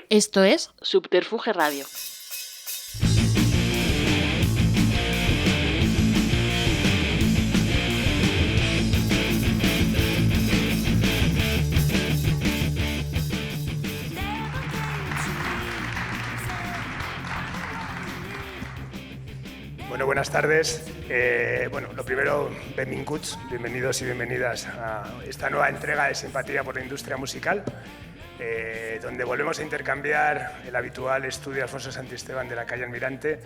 Esto es Subterfuge Radio. Bueno, buenas tardes. Lo primero, benvinguts, bienvenidos y bienvenidas a esta nueva entrega de Simpatía por la Industria Musical, donde volvemos a intercambiar el habitual estudio Alfonso Santisteban de la calle Almirante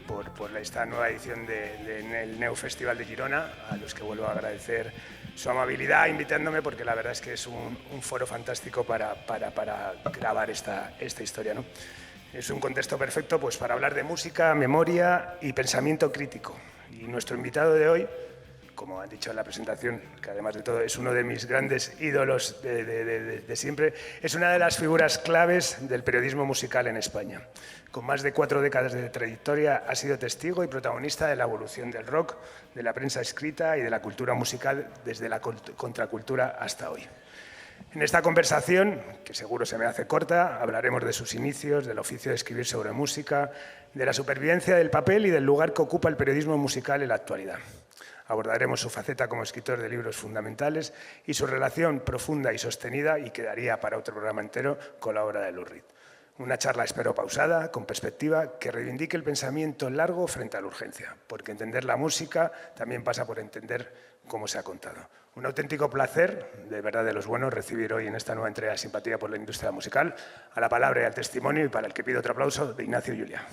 por esta nueva edición del Neu Festival de Girona, a los que vuelvo a agradecer su amabilidad invitándome, porque la verdad es que es un foro fantástico para grabar esta historia, ¿no? Es un contexto perfecto pues, para hablar de música, memoria y pensamiento crítico. Y nuestro invitado de hoy, como han dicho en la presentación, que además de todo es uno de mis grandes ídolos de siempre, es una de las figuras claves del periodismo musical en España. Con más de 4 décadas de trayectoria ha sido testigo y protagonista de la evolución del rock, de la prensa escrita y de la cultura musical desde la contracultura hasta hoy. En esta conversación, que seguro se me hace corta, hablaremos de sus inicios, del oficio de escribir sobre música, de la supervivencia del papel y del lugar que ocupa el periodismo musical en la actualidad. Abordaremos su faceta como escritor de libros fundamentales y su relación profunda y sostenida, y quedaría para otro programa entero, con la obra de Lou Reed. Una charla, espero, pausada, con perspectiva, que reivindique el pensamiento largo frente a la urgencia, porque entender la música también pasa por entender cómo se ha contado. Un auténtico placer, de verdad de los buenos, recibir hoy en esta nueva entrega de Simpatía por la Industria Musical a la palabra y al testimonio, y para el que pido otro aplauso, de Ignacio Julia.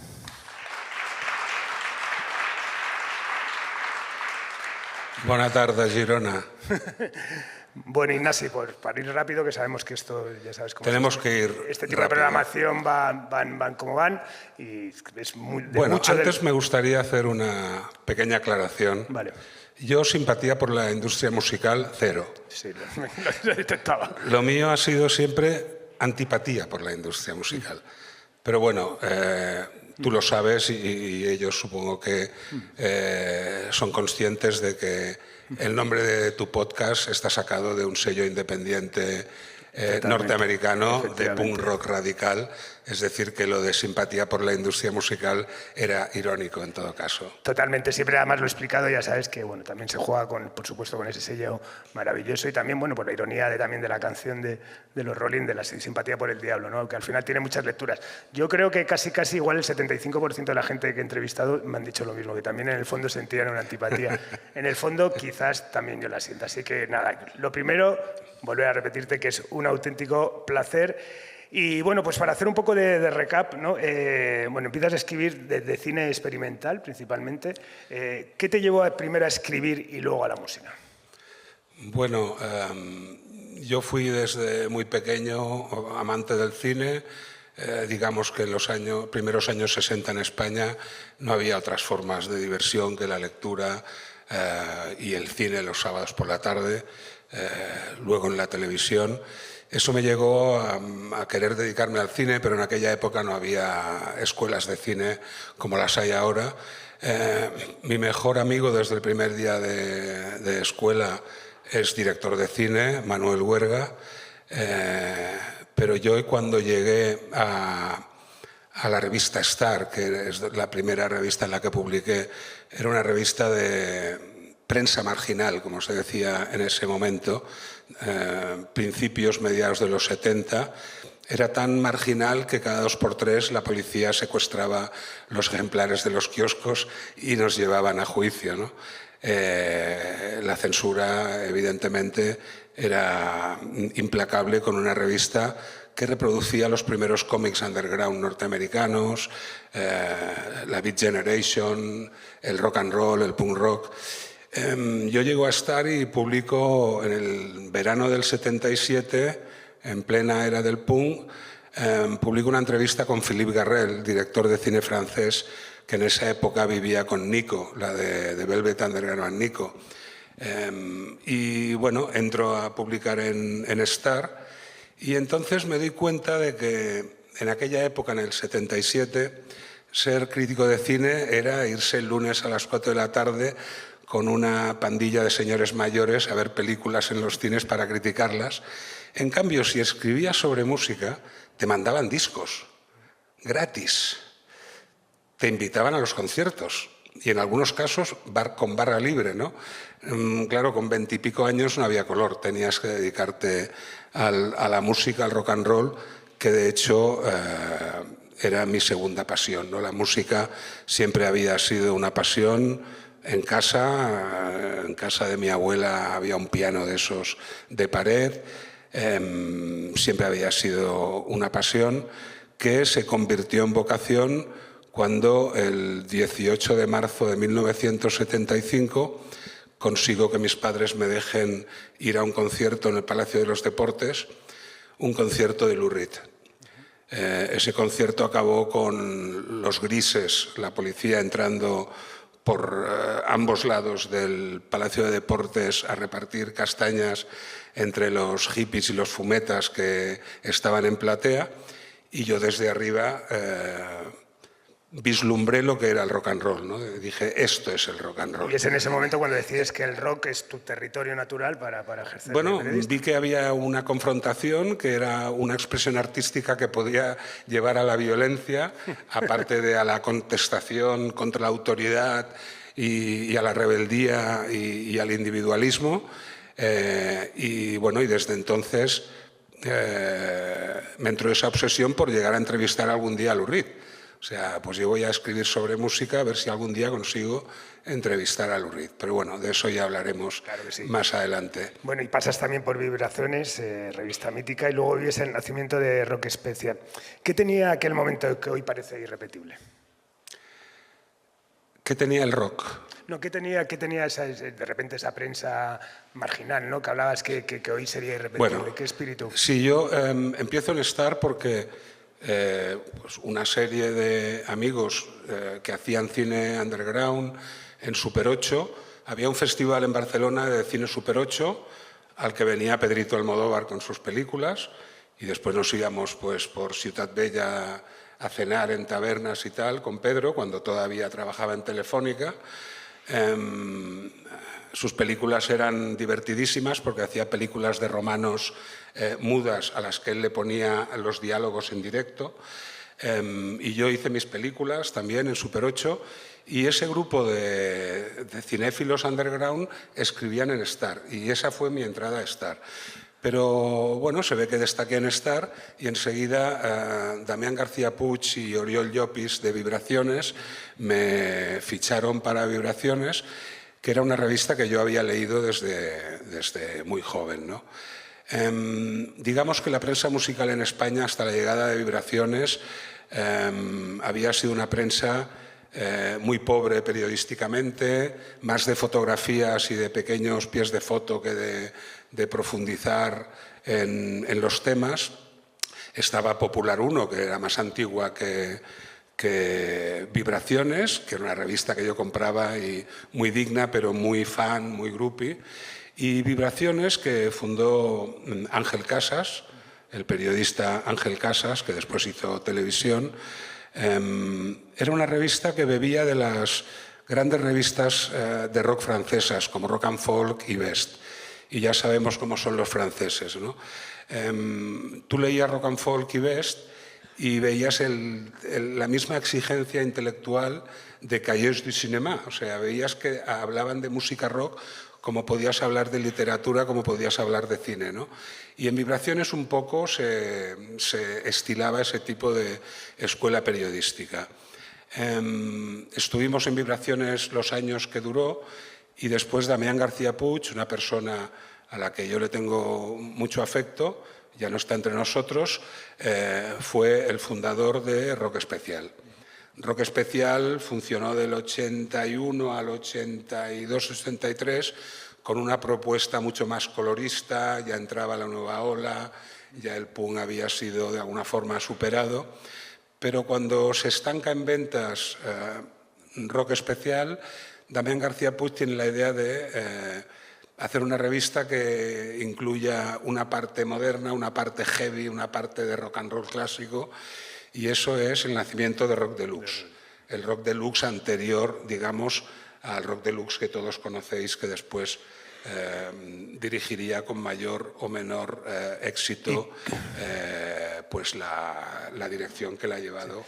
Buenas tardes, Girona. Bueno, Ignasi, para ir rápido, que sabemos que esto, ya sabes cómo tenemos que ir este tipo rápido. de programación van como van, y es muy... Bueno, antes me gustaría hacer una pequeña aclaración. Vale. Yo, simpatía por la industria musical, cero. Sí, lo detectaba. Lo mío ha sido siempre antipatía por la industria musical. Pero bueno, tú lo sabes y ellos supongo que son conscientes de que el nombre de tu podcast está sacado de un sello independiente norteamericano de punk rock radical. Es decir, que lo de simpatía por la industria musical era irónico en todo caso. Totalmente, siempre además lo he explicado, ya sabes que bueno, también se juega por supuesto con ese sello maravilloso, y también por la ironía también de la canción de los Rolling, de la simpatía por el diablo, ¿no? Que al final tiene muchas lecturas. Yo creo que casi igual el 75% de la gente que he entrevistado me han dicho lo mismo, que también en el fondo sentían una antipatía. En el fondo quizás también yo la siento. Así que nada, lo primero, volver a repetirte que es un auténtico placer. Y bueno, pues para hacer un poco de recap, ¿no? Empiezas a escribir de cine experimental principalmente. ¿Qué te llevó primero a escribir y luego a la música? Bueno, yo fui desde muy pequeño amante del cine. Digamos que en los primeros años 60 en España no había otras formas de diversión que la lectura y el cine los sábados por la tarde, luego en la televisión. Eso me llegó a querer dedicarme al cine, pero en aquella época no había escuelas de cine como las hay ahora. Mi mejor amigo desde el primer día de escuela es director de cine, Manuel Huerga, pero yo cuando llegué a la revista Star, que es la primera revista en la que publiqué, era una revista de prensa marginal, como se decía en ese momento, principios, mediados de los 70, era tan marginal que cada 2 por 3 la policía secuestraba los ejemplares de los kioscos y nos llevaban a juicio, ¿no? La censura, evidentemente, era implacable con una revista que reproducía los primeros cómics underground norteamericanos, la Beat Generation, el rock and roll, el punk rock. Yo llego a Star y publico en el verano del 77, en plena era del punk, publico una entrevista con Philippe Garrel, director de cine francés, que en esa época vivía con Nico, la de Velvet Underground Nico. Y bueno, entro a publicar en Star, y entonces me doy cuenta de que en aquella época, en el 77, ser crítico de cine era irse el lunes a las 4 de la tarde con una pandilla de señores mayores a ver películas en los cines para criticarlas. En cambio, si escribías sobre música, te mandaban discos, gratis. Te invitaban a los conciertos y en algunos casos con barra libre, ¿no? Claro, con 20 y pico años no había color, tenías que dedicarte a la música, al rock and roll, que de hecho era mi segunda pasión, ¿no? La música siempre había sido una pasión. En casa de mi abuela había un piano de esos de pared, siempre había sido una pasión que se convirtió en vocación cuando el 18 de marzo de 1975 consigo que mis padres me dejen ir a un concierto en el Palacio de los Deportes, un concierto de Lou Reed. Ese concierto acabó con los grises, la policía entrando por ambos lados del Palacio de Deportes a repartir castañas entre los hippies y los fumetas que estaban en platea, y yo desde arriba vislumbré lo que era el rock and roll, ¿no? Dije, esto es el rock and roll. Y es en ese momento cuando decides que el rock es tu territorio natural para ejercer. Bueno, vi que había una confrontación, que era una expresión artística que podía llevar a la violencia, aparte de a la contestación contra la autoridad y a la rebeldía y al individualismo. Y bueno, y desde entonces me entró esa obsesión por llegar a entrevistar algún día a Lou Reed. O sea, pues yo voy a escribir sobre música a ver si algún día consigo entrevistar a Lou Reed. Pero bueno, de eso ya hablaremos más adelante. Bueno, y pasas también por Vibraciones, revista mítica, y luego vives el nacimiento de Rock Especial. ¿Qué tenía aquel momento que hoy parece irrepetible? ¿Qué tenía el rock? No, ¿qué tenía de repente esa prensa marginal, ¿no? Que hablabas que hoy sería irrepetible? Bueno, ¿qué espíritu? Sí, yo empiezo en Star porque pues una serie de amigos que hacían cine underground en Super 8, había un festival en Barcelona de cine Super 8 al que venía Pedrito Almodóvar con sus películas, y después nos íbamos pues por Ciutat Bella a cenar en tabernas y tal con Pedro, cuando todavía trabajaba en Telefónica. Sus películas eran divertidísimas porque hacía películas de romanos mudas a las que él le ponía los diálogos en directo. Y yo hice mis películas también en Super 8, y ese grupo de cinéfilos underground escribían en Star, y esa fue mi entrada a Star. Pero bueno, se ve que destaqué en Star y enseguida Damián García Puig y Oriol Llopis de Vibraciones me ficharon para Vibraciones, que era una revista que yo había leído desde muy joven, ¿no? Digamos que la prensa musical en España hasta la llegada de Vibraciones había sido una prensa muy pobre periodísticamente, más de fotografías y de pequeños pies de foto que de profundizar en los temas. Estaba Popular 1, que era más antigua que Vibraciones, que era una revista que yo compraba y muy digna, pero muy fan, muy groupie. Y Vibraciones, que fundó Ángel Casas, el periodista Ángel Casas, que después hizo televisión. Era una revista que bebía de las grandes revistas de rock francesas, como Rock and Folk y Best. Y ya sabemos cómo son los franceses, ¿no? Tú leías Rock and Folk y Best y veías la misma exigencia intelectual de Cahiers du Cinéma. O sea, veías que hablaban de música rock como podías hablar de literatura, como podías hablar de cine, ¿no? Y en Vibraciones un poco se estilaba ese tipo de escuela periodística. Estuvimos en Vibraciones los años que duró, y después Damián García Puig, una persona a la que yo le tengo mucho afecto, ya no está entre nosotros, fue el fundador de Rock Especial. Rock Especial funcionó del 81 al 82-83 con una propuesta mucho más colorista, ya entraba la nueva ola, ya el punk había sido de alguna forma superado, pero cuando se estanca en ventas Rock Especial, Damián García Puig tiene la idea de hacer una revista que incluya una parte moderna, una parte heavy, una parte de rock and roll clásico, y eso es el nacimiento de Rock Deluxe. El Rock Deluxe anterior, digamos, al Rock Deluxe que todos conocéis, que después dirigiría con mayor o menor éxito pues la dirección que la ha llevado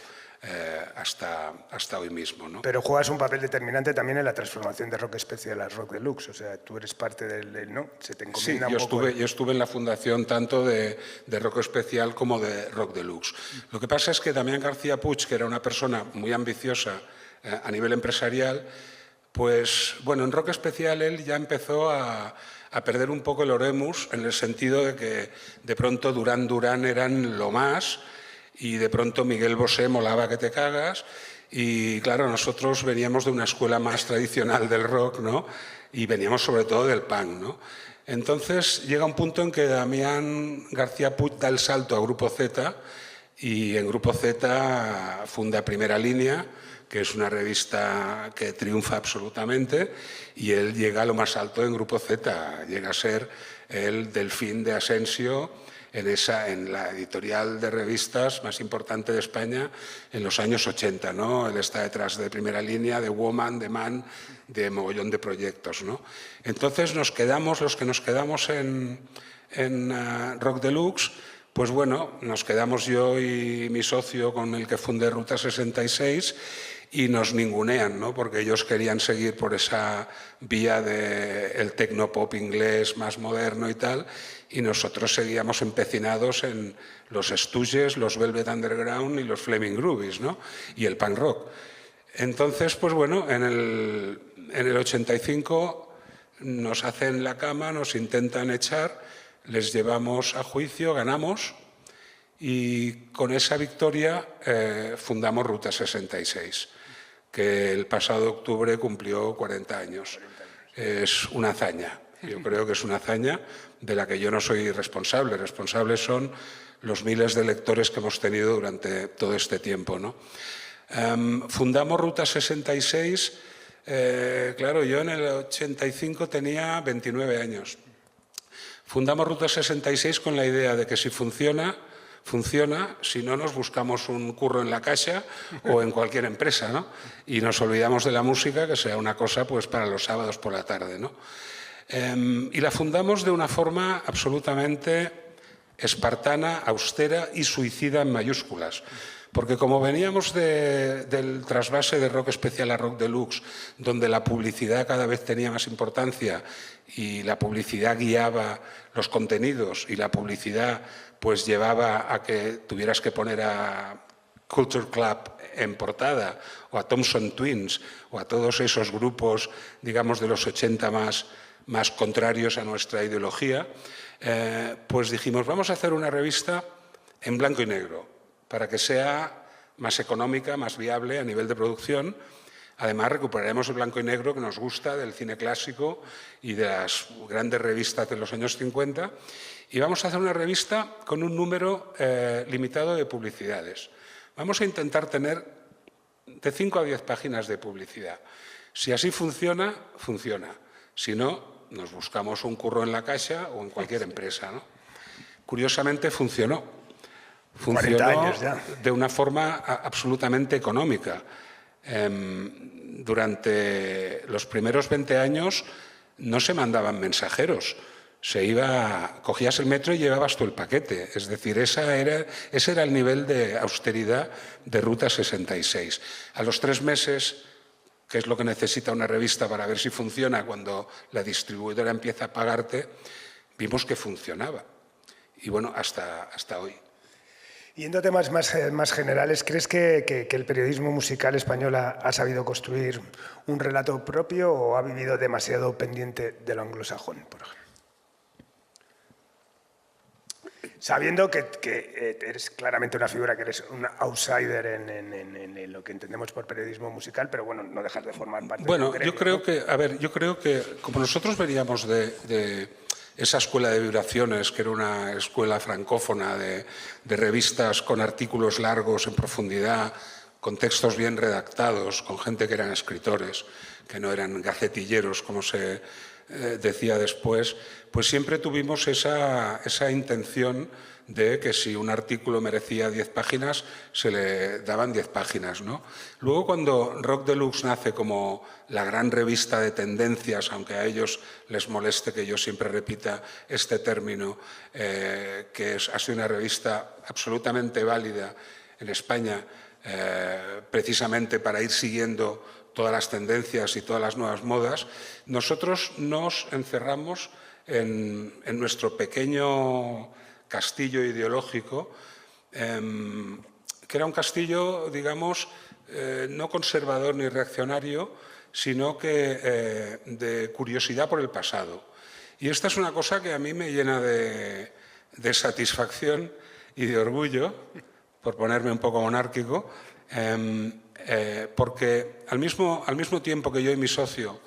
hasta hoy mismo, ¿no? Pero juegas un papel determinante también en la transformación de Rock Especial a Rock Deluxe, o sea, tú eres parte del ¿no? Se te encomienda Sí, un poco... yo estuve en la fundación tanto de Rock Especial como de Rock Deluxe. Lo que pasa es que Damián García Puig, que era una persona muy ambiciosa a nivel empresarial, pues bueno, en Rock Especial él ya empezó a perder un poco el oremus, en el sentido de que de pronto Duran Duran eran lo más, y de pronto Miguel Bosé molaba que te cagas, y claro, nosotros veníamos de una escuela más tradicional del rock, ¿no? Y veníamos sobre todo del punk, ¿no? Entonces llega un punto en que Damián García Puig da el salto a Grupo Z, y en Grupo Z funda Primera Línea, que es una revista que triunfa absolutamente, y él llega a lo más alto en Grupo Z, llega a ser el delfín de Asensio en la editorial de revistas más importante de España en los años 80, ¿no? Él está detrás de Primera Línea, de Woman, de Man, de mogollón de proyectos, ¿no? Entonces los que nos quedamos en Rock Deluxe, pues bueno, nos quedamos yo y mi socio con el que fundé Ruta 66 y nos ningunean, ¿no? Porque ellos querían seguir por esa vía del tecnopop inglés más moderno y tal, y nosotros seguíamos empecinados en los Stooges, los Velvet Underground y los Flaming Groovies, ¿no? Y el punk rock. Entonces, pues bueno, en el 85 nos hacen la cama, nos intentan echar, les llevamos a juicio, ganamos, y con esa victoria fundamos Ruta 66, que el pasado octubre cumplió 40 años. Es una hazaña, yo creo que es una hazaña de la que yo no soy responsable. Responsables son los miles de lectores que hemos tenido durante todo este tiempo, ¿no? Fundamos Ruta 66, claro, yo en el 85 tenía 29 años. Fundamos Ruta 66 con la idea de que si funciona, funciona, si no nos buscamos un curro en la Caixa o en cualquier empresa, ¿no? Y nos olvidamos de la música, que sea una cosa pues para los sábados por la tarde, ¿no? Y la fundamos de una forma absolutamente espartana, austera y suicida en mayúsculas. Porque como veníamos del trasvase de Rock Especial a Rock Deluxe, donde la publicidad cada vez tenía más importancia y la publicidad guiaba los contenidos y la publicidad pues llevaba a que tuvieras que poner a Culture Club en portada o a Thompson Twins o a todos esos grupos, digamos, de los 80 más contrarios a nuestra ideología, pues dijimos, vamos a hacer una revista en blanco y negro para que sea más económica, más viable a nivel de producción. Además, recuperaremos el blanco y negro que nos gusta del cine clásico y de las grandes revistas de los años 50. Y vamos a hacer una revista con un número limitado de publicidades. Vamos a intentar tener de 5 a 10 páginas de publicidad. Si así funciona, funciona. Si no, nos buscamos un curro en la Caixa o en cualquier empresa, ¿no? Curiosamente funcionó. Funcionó de una forma absolutamente económica. Durante los primeros 20 años no se mandaban mensajeros. Cogías el metro y llevabas tú el paquete. Es decir, ese era el nivel de austeridad de Ruta 66. A los 3 meses, que es lo que necesita una revista para ver si funciona cuando la distribuidora empieza a pagarte, vimos que funcionaba. Y bueno, hasta hoy. Yendo a temas más generales, ¿crees que el periodismo musical español ha sabido construir un relato propio o ha vivido demasiado pendiente de lo anglosajón, por ejemplo? Sabiendo que eres claramente una figura, que eres un outsider en lo que entendemos por periodismo musical, pero bueno, no dejas de formar parte de un gremio, yo creo que como nosotros veníamos de esa escuela de vibraciones, que era una escuela francófona de revistas con artículos largos en profundidad, con textos bien redactados, con gente que eran escritores, que no eran gacetilleros, como se decía después, pues siempre tuvimos esa intención de que si un artículo merecía 10 páginas, se le daban 10 páginas, ¿no? Luego, cuando Rock Deluxe nace como la gran revista de tendencias, aunque a ellos les moleste que yo siempre repita este término, que ha sido una revista absolutamente válida en España, precisamente para ir siguiendo todas las tendencias y todas las nuevas modas, nosotros nos encerramos en nuestro pequeño castillo ideológico, que era un castillo, digamos, no conservador ni reaccionario, sino que de curiosidad por el pasado. Y esta es una cosa que a mí me llena de satisfacción y de orgullo, por ponerme un poco monárquico, porque al mismo tiempo que yo y mi socio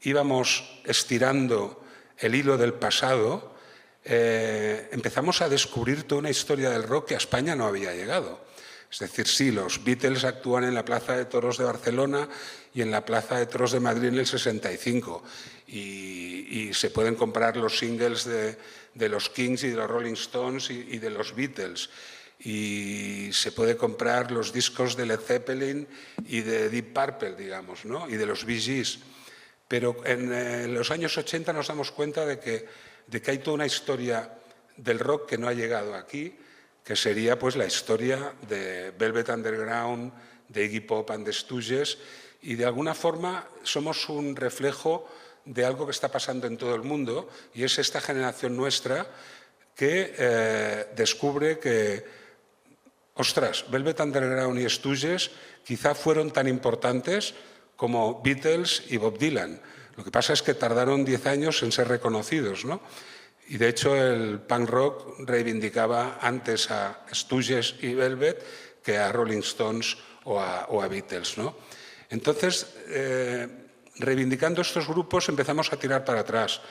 íbamos estirando el hilo del pasado, empezamos a descubrir toda una historia del rock que a España no había llegado. Es decir, sí, los Beatles actúan en la Plaza de Toros de Barcelona y en la Plaza de Toros de Madrid en el 65 y se pueden comprar los singles de los Kings y de los Rolling Stones y de los Beatles, y se puede comprar los discos de Led Zeppelin y de Deep Purple, digamos, ¿no? Y de los Bee Gees. Pero en los años 80 nos damos cuenta de que hay toda una historia del rock que no ha llegado aquí, que sería pues la historia de Velvet Underground, de Iggy Pop and the Stooges, y de alguna forma somos un reflejo de algo que está pasando en todo el mundo, y es esta generación nuestra que descubre que, ostras, Velvet Underground y Stooges quizá fueron tan importantes como Beatles y Bob Dylan. Lo que pasa es que tardaron 10 años en ser reconocidos, ¿no? Y de hecho el punk rock reivindicaba antes a Stooges y Velvet que a Rolling Stones o a Beatles, ¿no? Entonces, reivindicando estos grupos empezamos a tirar para atrás.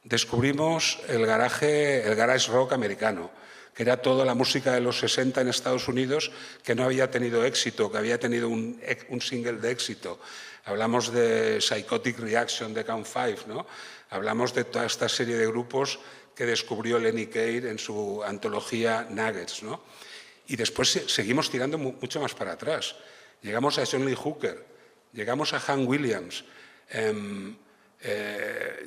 Descubrimos el garage rock americano, que era toda la música de los 60 en Estados Unidos que no había tenido éxito, que había tenido un single de éxito. Hablamos de Psychotic Reaction de Count Five, ¿no? Hablamos de toda esta serie de grupos que descubrió Lenny Keir en su antología Nuggets, ¿no? Y después seguimos tirando mucho más para atrás. Llegamos a John Lee Hooker, llegamos a Hank Williams,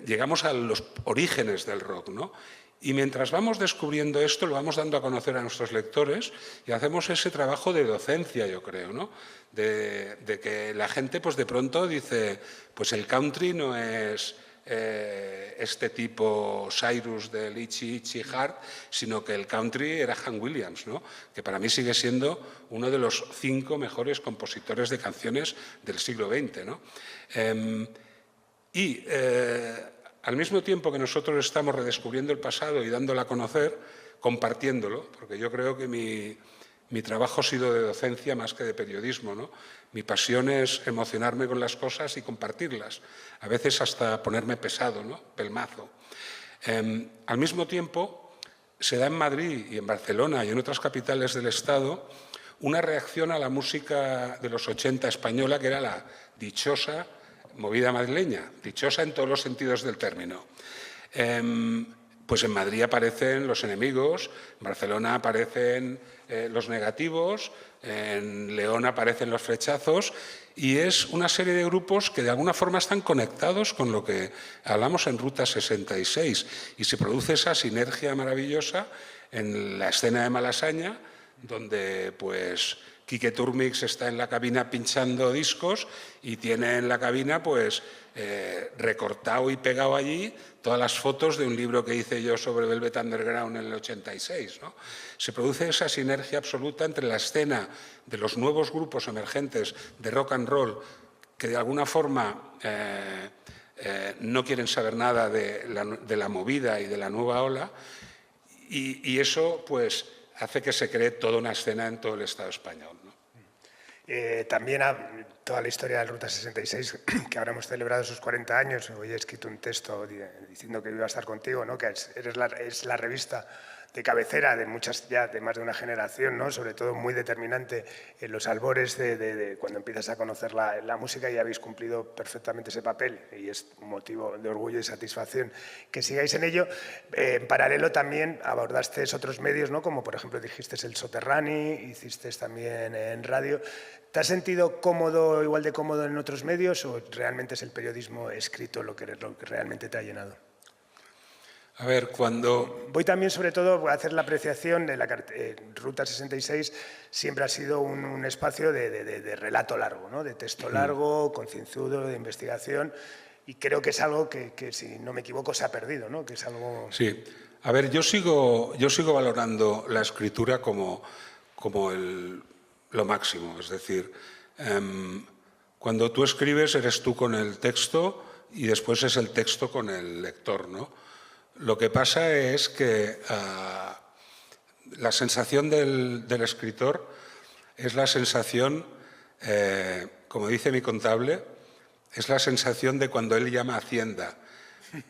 llegamos a los orígenes del rock, ¿no? Y mientras vamos descubriendo esto, lo vamos dando a conocer a nuestros lectores y hacemos ese trabajo de docencia, yo creo, ¿no? De que la gente, pues de pronto dice, pues el country no es este tipo Cyrus del Itchy Itchy Heart, sino que el country era Hank Williams, ¿no? Que para mí sigue siendo uno de los 5 mejores compositores de canciones del siglo XX, ¿no? Al mismo tiempo que nosotros estamos redescubriendo el pasado y dándolo a conocer, compartiéndolo, porque yo creo que mi trabajo ha sido de docencia más que de periodismo, ¿no? Mi pasión es emocionarme con las cosas y compartirlas, a veces hasta ponerme pesado, ¿no? Pelmazo. Al mismo tiempo, se da en Madrid y en Barcelona y en otras capitales del Estado una reacción a la música de los 80 española, que era la dichosa movida madrileña, dichosa en todos los sentidos del término. Pues en Madrid aparecen Los Enemigos, en Barcelona aparecen Los Negativos, en León aparecen Los Flechazos, y es una serie de grupos que de alguna forma están conectados con lo que hablamos en Ruta 66, y se produce esa sinergia maravillosa en la escena de Malasaña, donde pues Quique Turmix está en la cabina pinchando discos y tiene en la cabina pues recortado y pegado allí todas las fotos de un libro que hice yo sobre Velvet Underground en el 86, ¿no? Se produce esa sinergia absoluta entre la escena de los nuevos grupos emergentes de rock and roll que de alguna forma no quieren saber nada de la movida y de la nueva ola, y eso pues hace que se cree toda una escena en todo el Estado español, ¿no? También toda la historia de Ruta 66, que ahora hemos celebrado sus 40 años. Hoy he escrito un texto diciendo que iba a estar contigo, ¿no? Que es la revista de cabecera de muchas, ya de más de una generación, ¿no? Sobre todo muy determinante en los albores de cuando empiezas a conocer la música, y habéis cumplido perfectamente ese papel y es un motivo de orgullo y satisfacción que sigáis en ello. En paralelo también abordaste otros medios, ¿no? Como por ejemplo dijiste el Soterrani, hiciste también en radio. ¿Te has sentido cómodo, igual de cómodo en otros medios, o realmente es el periodismo escrito lo que realmente te ha llenado? A ver, cuando... Voy también, sobre todo, a hacer la apreciación de Ruta 66, siempre ha sido un espacio de relato largo, ¿no? De texto largo, concienzudo, de investigación, y creo que es algo que, si no me equivoco, se ha perdido, ¿no? Que es algo... Sí. A ver, yo sigo valorando la escritura como lo máximo. Es decir, cuando tú escribes eres tú con el texto y después es el texto con el lector, ¿no? Lo que pasa es que la sensación del escritor es la sensación, como dice mi contable, es la sensación de cuando él llama a Hacienda.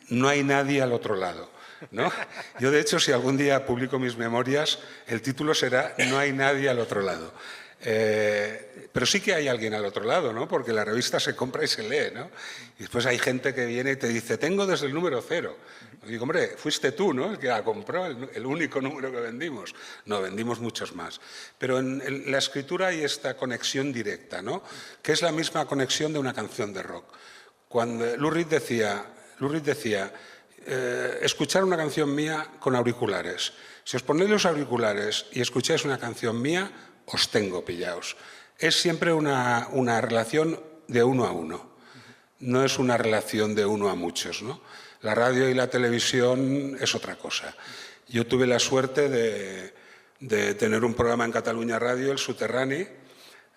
No hay nadie al otro lado, ¿no? Yo, de hecho, si algún día publico mis memorias, el título será No hay nadie al otro lado. Pero sí que hay alguien al otro lado, ¿no? Porque la revista se compra y se lee, ¿no? Y después hay gente que viene y te dice, tengo desde el número 0. Y digo, hombre, fuiste tú, ¿no? El que la compró, el único número que vendimos. No, vendimos muchos más. Pero en la escritura hay esta conexión directa, ¿no? Que es la misma conexión de una canción de rock. Cuando Lou Reed decía, escuchar una canción mía con auriculares. Si os ponéis los auriculares y escucháis una canción mía, os tengo pillaos. Es siempre una relación de uno a uno. No es una relación de uno a muchos, ¿no? La radio y la televisión es otra cosa. Yo tuve la suerte de tener un programa en Catalunya Radio, el Soterrani,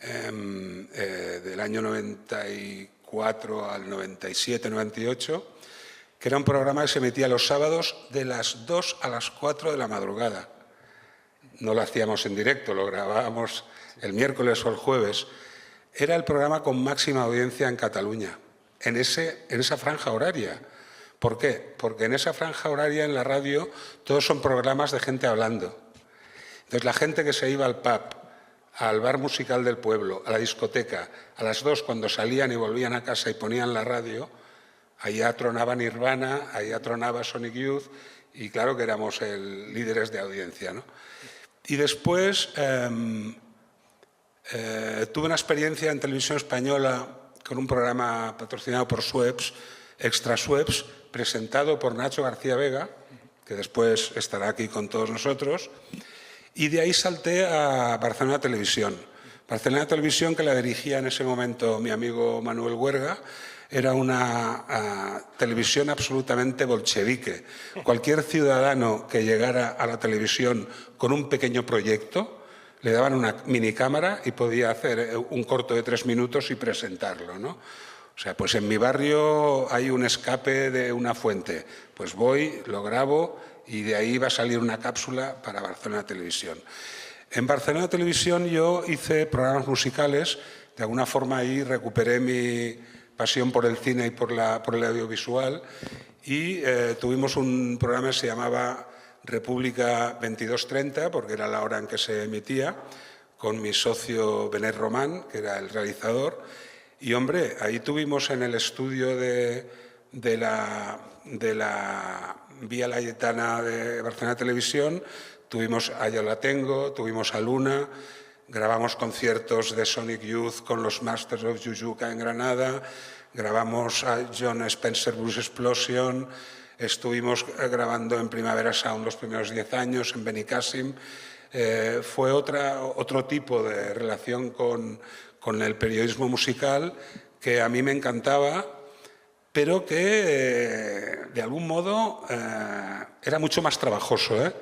del año 94 al 97, 98, que era un programa que se emitía los sábados de las 2 a las 4 de la madrugada. No lo hacíamos en directo, lo grabábamos el miércoles o el jueves. Era el programa con máxima audiencia en Cataluña, en esa franja horaria. ¿Por qué? Porque en esa franja horaria en la radio todos son programas de gente hablando. Entonces la gente que se iba al pub, al bar musical del pueblo, a la discoteca, a las 2 cuando salían y volvían a casa y ponían la radio, allá tronaba Nirvana, allá tronaba Sonic Youth, y claro que éramos líderes de audiencia, ¿no? Y después tuve una experiencia en televisión española con un programa patrocinado por Sueps, Extra Sueps, presentado por Nacho García Vega, que después estará aquí con todos nosotros, y de ahí salté a Barcelona Televisión. Barcelona Televisión, que la dirigía en ese momento mi amigo Manuel Huerga, era una televisión absolutamente bolchevique. Cualquier ciudadano que llegara a la televisión con un pequeño proyecto, le daban una minicámara y podía hacer un corto de 3 minutos y presentarlo, ¿no? O sea, pues en mi barrio hay un escape de una fuente. Pues voy, lo grabo y de ahí va a salir una cápsula para Barcelona Televisión. En Barcelona Televisión yo hice programas musicales. De alguna forma ahí recuperé mi pasión por el cine y por el audiovisual. Y tuvimos un programa que se llamaba República 2230, porque era la hora en que se emitía, con mi socio Benet Román, que era el realizador. Y, hombre, ahí tuvimos en el estudio de la Vía Layetana de Barcelona Televisión, tuvimos a Yo la Tengo, tuvimos a Luna, grabamos conciertos de Sonic Youth con los Masters of Jujuka en Granada, grabamos a John Spencer Blues Explosion, estuvimos grabando en Primavera Sound los primeros 10 años, en Benicàssim. Fue otro tipo de relación con el periodismo musical que a mí me encantaba, pero que de algún modo era mucho más trabajoso, ¿eh?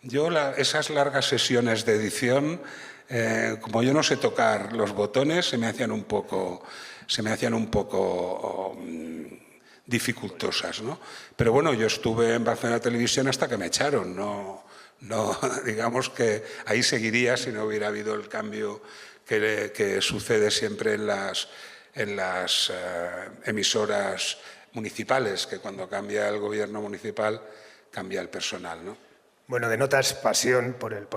Yo esas largas sesiones de edición, como yo no sé tocar los botones, se me hacían un poco dificultosas, ¿no? Pero bueno, yo estuve en Barcelona Televisión hasta que me echaron, no digamos que ahí seguiría si no hubiera habido el cambio que sucede siempre en las emisoras municipales, que cuando cambia el gobierno municipal cambia el personal, ¿no? Bueno, denotas pasión por el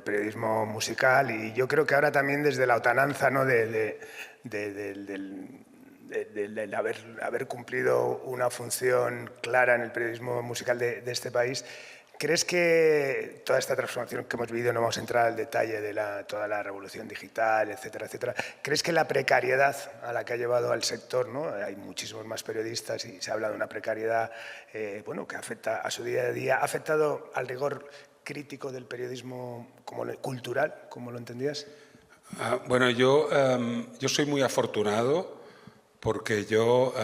periodismo musical y yo creo que ahora también desde la hotananza, ¿no? del haber cumplido una función clara en el periodismo musical de este país. ¿Crees que toda esta transformación que hemos vivido, no vamos a entrar al detalle de toda la revolución digital, etcétera, etcétera, crees que la precariedad a la que ha llevado al sector, ¿no? Hay muchísimos más periodistas y se habla de una precariedad bueno, que afecta a su día a día, ha afectado al rigor crítico del periodismo cultural, como lo entendías? Bueno, yo soy muy afortunado porque yo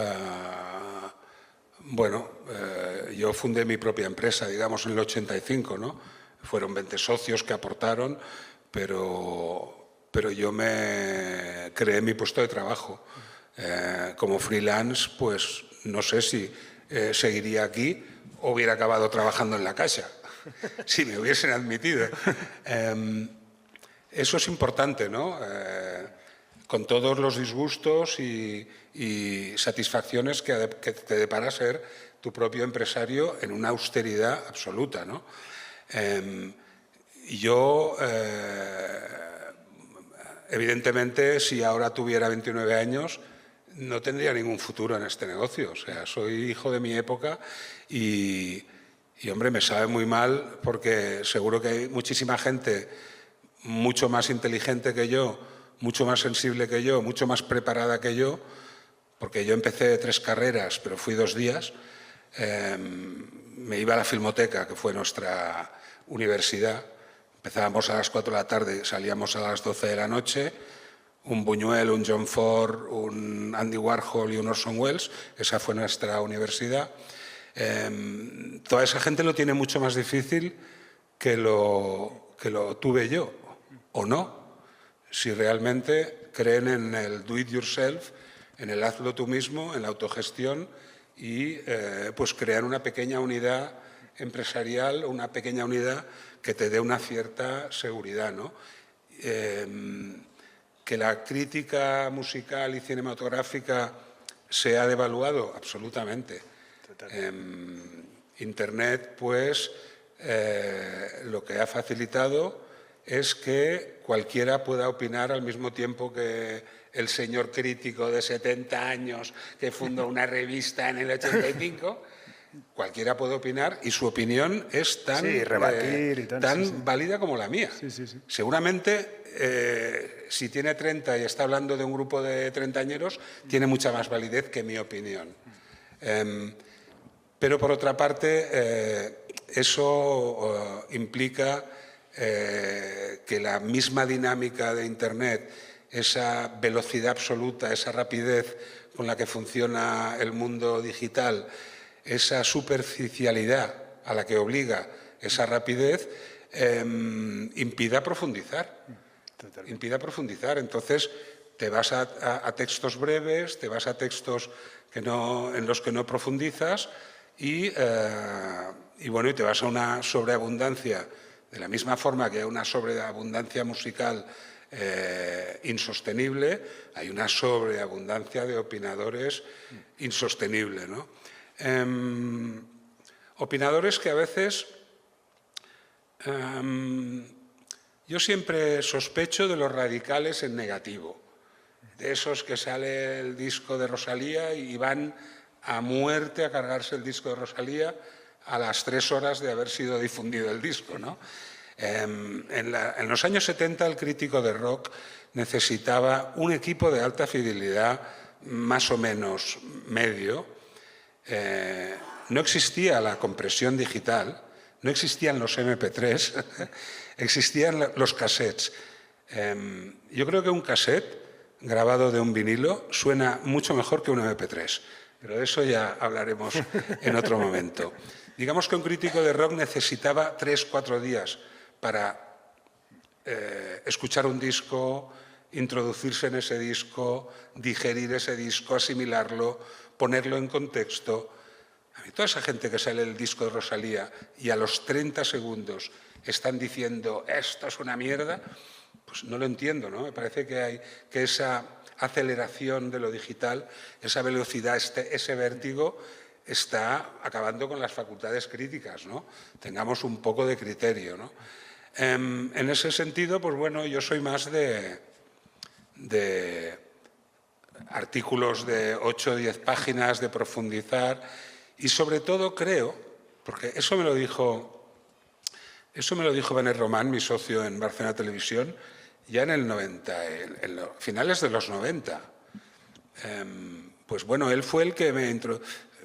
yo fundé mi propia empresa, digamos, en el 85, ¿no? Fueron 20 socios que aportaron, pero yo me creé mi puesto de trabajo. Como freelance, pues no sé si seguiría aquí o hubiera acabado trabajando en la Caixa, si me hubiesen admitido. Eso es importante, ¿no? Con todos los disgustos y satisfacciones que te depara ser tu propio empresario en una austeridad absoluta, ¿no? Evidentemente, si ahora tuviera 29 años, no tendría ningún futuro en este negocio. O sea, soy hijo de mi época y hombre, me sabe muy mal porque seguro que hay muchísima gente mucho más inteligente que yo, mucho más sensible que yo, mucho más preparada que yo, porque yo empecé 3 carreras, pero fui 2 días. Me iba a la Filmoteca, que fue nuestra universidad. Empezábamos a las 4 de la tarde, salíamos a las 12 de la noche. Un Buñuel, un John Ford, un Andy Warhol y un Orson Welles. Esa fue nuestra universidad. Toda esa gente lo tiene mucho más difícil que lo tuve yo, o no. Si realmente creen en el do it yourself, en el hazlo tú mismo, en la autogestión y pues crear una pequeña unidad empresarial, una pequeña unidad que te dé una cierta seguridad, ¿no? Que la crítica musical y cinematográfica se ha devaluado, absolutamente. Internet, pues, lo que ha facilitado es que cualquiera pueda opinar al mismo tiempo que el señor crítico de 70 años que fundó una revista en el 85. Cualquiera puede opinar y su opinión es tan, rebatir y tan válida como la mía. Sí. Seguramente, si tiene 30 y está hablando de un grupo de treintañeros, tiene mucha más validez que mi opinión. Pero, por otra parte, eso implica que la misma dinámica de Internet, esa velocidad absoluta, esa rapidez con la que funciona el mundo digital, esa superficialidad a la que obliga esa rapidez, impida profundizar. Impida profundizar. Entonces, te vas a textos breves, te vas a textos en los que no profundizas y te vas a una sobreabundancia. De la misma forma que hay una sobreabundancia musical insostenible, hay una sobreabundancia de opinadores insostenible, ¿no? Opinadores que a veces yo siempre sospecho de los radicales en negativo, de esos que sale el disco de Rosalía y van a muerte a cargarse el disco de Rosalía a las 3 horas de haber sido difundido el disco, ¿no? En los años 70 el crítico de rock necesitaba un equipo de alta fidelidad más o menos medio. No existía la compresión digital, no existían los MP3, existían los cassettes. Yo creo que un cassette grabado de un vinilo suena mucho mejor que un MP3, pero de eso ya hablaremos en otro momento. Digamos que un crítico de rock necesitaba 3-4 días para escuchar un disco, introducirse en ese disco, digerir ese disco, asimilarlo, ponerlo en contexto. A mí, toda esa gente que sale el disco de Rosalía y a los 30 segundos están diciendo esto es una mierda, pues no lo entiendo, ¿no? Me parece que esa aceleración de lo digital, esa velocidad, ese vértigo, está acabando con las facultades críticas, ¿no? Tengamos un poco de criterio, ¿no? En ese sentido, pues bueno, yo soy más de artículos de 8 o 10 páginas, de profundizar, y sobre todo creo, porque eso me lo dijo Benet Román, mi socio en Barcelona Televisión, ya en el 90, en los finales de los 90. Pues bueno, él fue el que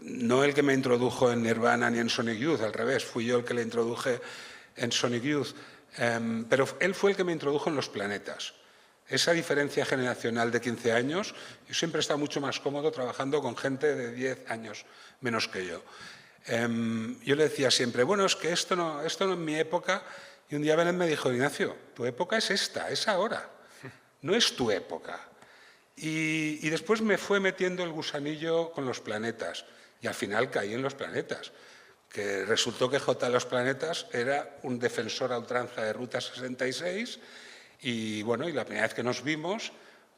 no el que me introdujo en Nirvana ni en Sonic Youth, al revés, fui yo el que le introduje en Sonic Youth, pero él fue el que me introdujo en Los Planetas. Esa diferencia generacional de 15 años, yo siempre he estado mucho más cómodo trabajando con gente de 10 años menos que yo. Yo le decía siempre, bueno, es que esto no en mi época, y un día Benet me dijo, Ignacio, tu época es esta, es ahora, no es tu época. Y después me fue metiendo el gusanillo con Los Planetas, y al final caí en Los Planetas, que resultó que J. Los Planetas era un defensor a ultranza de Ruta 66, y bueno, y la primera vez que nos vimos,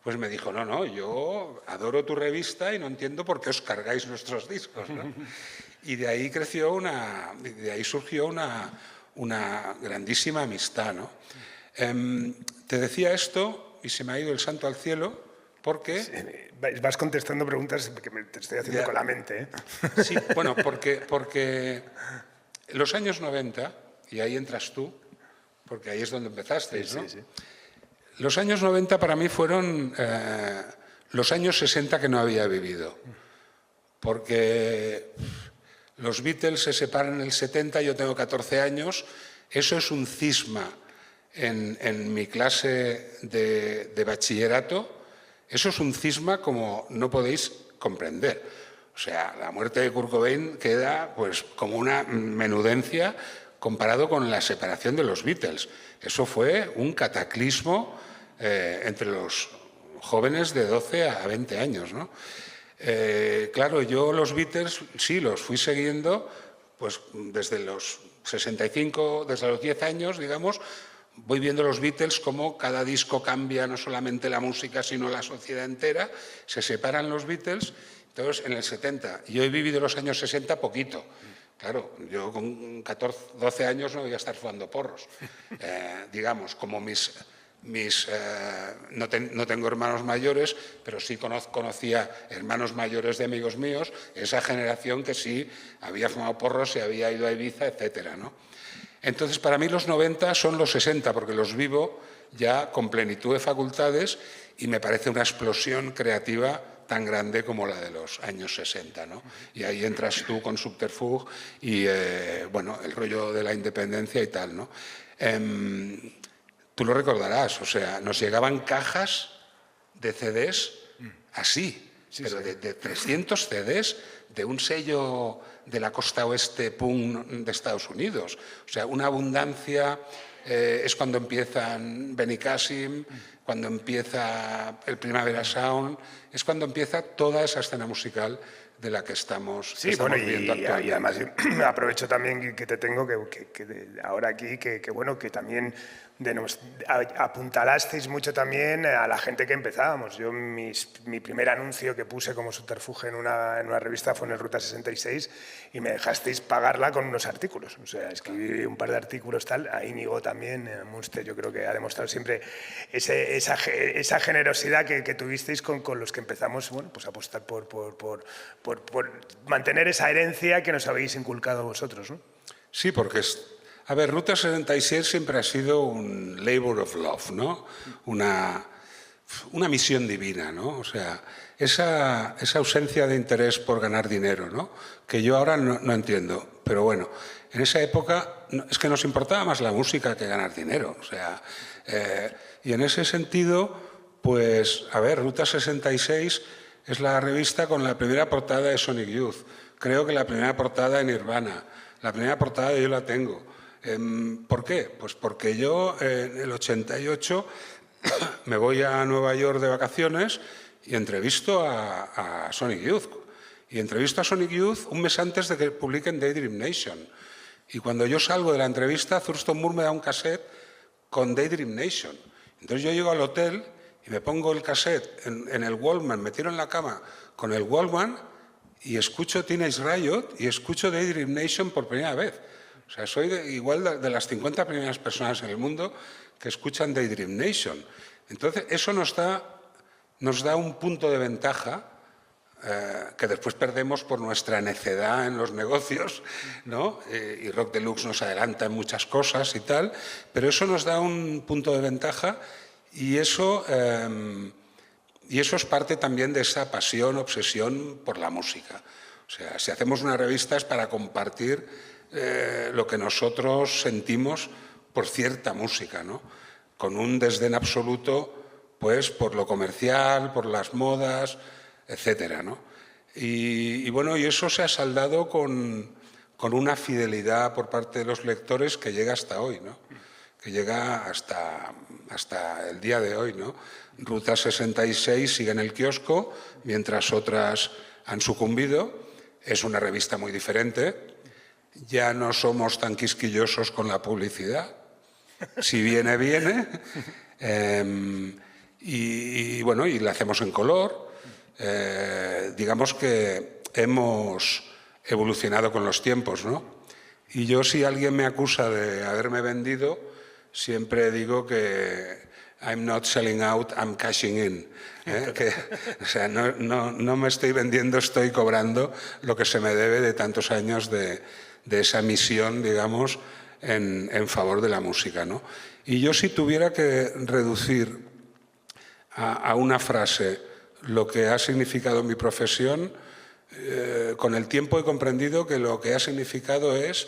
pues me dijo, no, yo adoro tu revista y no entiendo por qué os cargáis nuestros discos, ¿no? Y de ahí surgió una grandísima amistad, ¿no? Te decía esto y se me ha ido el santo al cielo porque... Sí, vas contestando preguntas que te estoy haciendo con la mente, ¿eh? Sí, bueno, porque los años 90, y ahí entras tú, porque ahí es donde empezasteis, ¿no? Sí. Los años 90 para mí fueron los años 60 que no había vivido, porque los Beatles se separan en el 70, yo tengo 14 años, eso es un cisma en mi clase de bachillerato, eso es un cisma como no podéis comprender. O sea, la muerte de Kurt Cobain queda pues como una menudencia comparado con la separación de los Beatles. Eso fue un cataclismo entre los jóvenes de 12 a 20 años, ¿no? Claro, yo los Beatles sí los fui siguiendo pues desde los 65, desde los 10 años, digamos, voy viendo los Beatles como cada disco cambia no solamente la música, sino la sociedad entera, se separan los Beatles. Entonces, en el 70, yo he vivido los años 60 poquito. Claro, yo con 12 años no voy a estar fumando porros. Digamos, como no tengo hermanos mayores, pero sí conocía hermanos mayores de amigos míos, esa generación que sí había fumado porros, se había ido a Ibiza, etcétera, ¿no? Entonces, para mí los 90 son los 60, porque los vivo ya con plenitud de facultades y me parece una explosión creativa tan grande como la de los años 60, ¿no? Y ahí entras tú con Subterfuge y, bueno, el rollo de la independencia y tal, ¿no? Tú lo recordarás, o sea, nos llegaban cajas de CDs así, pero de 300 CDs de un sello de la costa oeste punk de Estados Unidos. O sea, una abundancia, es cuando empiezan Benicàssim, cuando empieza el Primavera Sound, es cuando empieza toda esa escena musical de la que estamos, viendo actualmente. Y además aprovecho también que te tengo ahora aquí, que bueno, que también apuntalasteis mucho también a la gente que empezábamos. Yo mi primer anuncio que puse como Subterfuge en una revista fue en el Ruta 66 y me dejasteis pagarla con unos artículos. O sea, escribí un par de artículos tal, a Íñigo también, Munster, yo creo que ha demostrado siempre esa generosidad que tuvisteis con los que empezamos, bueno, pues a apostar por mantener esa herencia que nos habéis inculcado vosotros, ¿no? Sí, porque a ver, Ruta 66 siempre ha sido un labor of love, ¿no? Una misión divina, ¿no? O sea, esa ausencia de interés por ganar dinero, ¿no? Que yo ahora no entiendo. Pero bueno, en esa época es que nos importaba más la música que ganar dinero. O sea, y en ese sentido, pues, a ver, Ruta 66 es la revista con la primera portada de Sonic Youth. Creo que la primera portada de Nirvana. La primera portada yo la tengo. ¿Por qué? Pues porque yo en el 88 me voy a Nueva York de vacaciones y entrevisto a Sonic Youth. Y entrevisto a Sonic Youth un mes antes de que publiquen Daydream Nation. Y cuando yo salgo de la entrevista, Thurston Moore me da un cassette con Daydream Nation. Entonces yo llego al hotel y me pongo el cassette en el Walkman, me tiro en la cama con el Walkman y escucho Teenage Riot y escucho Daydream Nation por primera vez. O sea, soy igual de las 50 primeras personas en el mundo que escuchan Daydream Nation. Entonces, eso nos da un punto de ventaja que después perdemos por nuestra necedad en los negocios, ¿no? Y Rock Deluxe nos adelanta en muchas cosas y tal, pero eso nos da un punto de ventaja y eso es parte también de esa pasión, obsesión por la música. O sea, si hacemos una revista es para compartir lo que nosotros sentimos por cierta música, ¿no? Con un desdén absoluto pues, por lo comercial, por las modas, etcétera, ¿no? Y bueno, y eso se ha saldado con una fidelidad por parte de los lectores que llega hasta hoy, ¿no? Que llega hasta el día de hoy, ¿no? Ruta 66 sigue en el kiosco, mientras otras han sucumbido. Es una revista muy diferente. Ya no somos tan quisquillosos con la publicidad. Si viene, viene. Y bueno, y la hacemos en color. Digamos que hemos evolucionado con los tiempos, ¿no? Y yo, si alguien me acusa de haberme vendido, siempre digo que I'm not selling out, I'm cashing in. O sea, no me estoy vendiendo, estoy cobrando lo que se me debe de tantos años de esa misión, digamos, en favor de la música, ¿no? Y yo, si tuviera que reducir a una frase lo que ha significado mi profesión, con el tiempo he comprendido que lo que ha significado es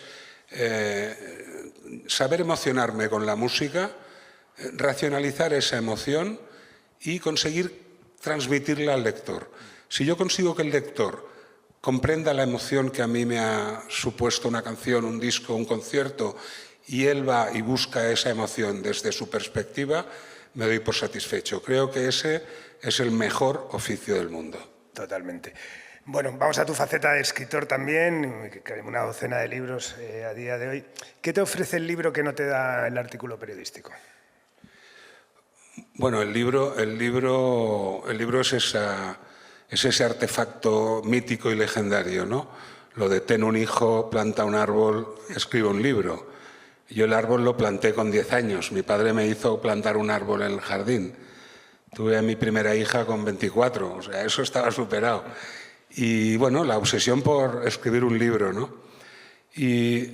saber emocionarme con la música, racionalizar esa emoción y conseguir transmitirla al lector. Si yo consigo que el lector comprenda la emoción que a mí me ha supuesto una canción, un disco, un concierto, y él va y busca esa emoción desde su perspectiva, me doy por satisfecho. Creo que ese es el mejor oficio del mundo. Totalmente. Bueno, vamos a tu faceta de escritor también, una docena de libros a día de hoy. ¿Qué te ofrece el libro que no te da el artículo periodístico? Bueno, el libro es ese artefacto mítico y legendario, ¿no? Lo de ten un hijo, planta un árbol, escribe un libro. Yo el árbol lo planté con 10 años. Mi padre me hizo plantar un árbol en el jardín. Tuve a mi primera hija con 24, o sea, eso estaba superado. Y bueno, la obsesión por escribir un libro, ¿no? Y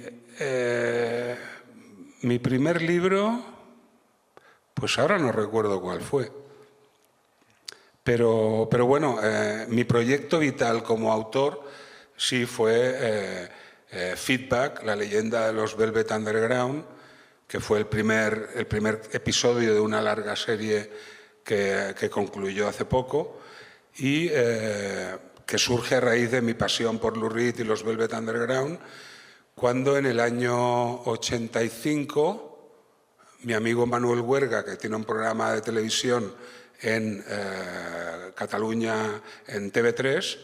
mi primer libro, pues ahora no recuerdo cuál fue. Pero bueno, mi proyecto vital como autor sí fue Feedback, la leyenda de los Velvet Underground, que fue el primer episodio de una larga serie que concluyó hace poco y que surge a raíz de mi pasión por Lou Reed y los Velvet Underground, cuando en el año 85 mi amigo Manuel Huerga, que tiene un programa de televisión en Cataluña, en TV3,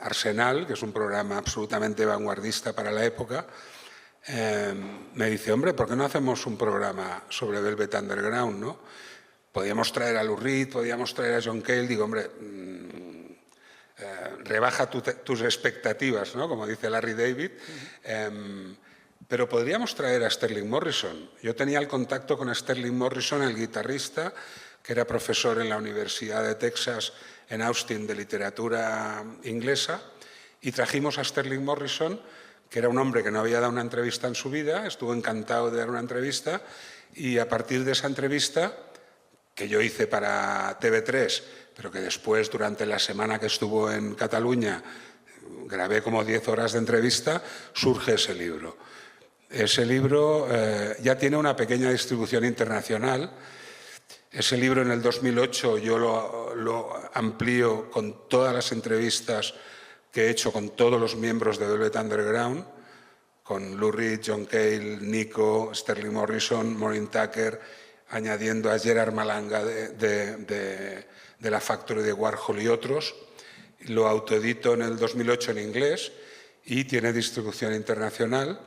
Arsenal, que es un programa absolutamente vanguardista para la época, me dice, hombre, ¿por qué no hacemos un programa sobre Velvet Underground, no? Podíamos traer a Lou Reed, podíamos traer a John Cale. Digo, hombre, rebaja tus expectativas, ¿no? Como dice Larry David. Pero podríamos traer a Sterling Morrison. Yo tenía el contacto con Sterling Morrison, el guitarrista, que era profesor en la Universidad de Texas en Austin de literatura inglesa, y trajimos a Sterling Morrison, que era un hombre que no había dado una entrevista en su vida, estuvo encantado de dar una entrevista, y a partir de esa entrevista, que yo hice para TV3, pero que después, durante la semana que estuvo en Cataluña, grabé como 10 horas de entrevista, surge ese libro. Ese libro ya tiene una pequeña distribución internacional. Ese libro en el 2008 yo lo amplío con todas las entrevistas que he hecho con todos los miembros de Velvet Underground, con Lou Reed, John Cale, Nico, Sterling Morrison, Maureen Tucker, añadiendo a Gerard Malanga de la Factory de Warhol y otros. Lo autoedito en el 2008 en inglés y tiene distribución internacional.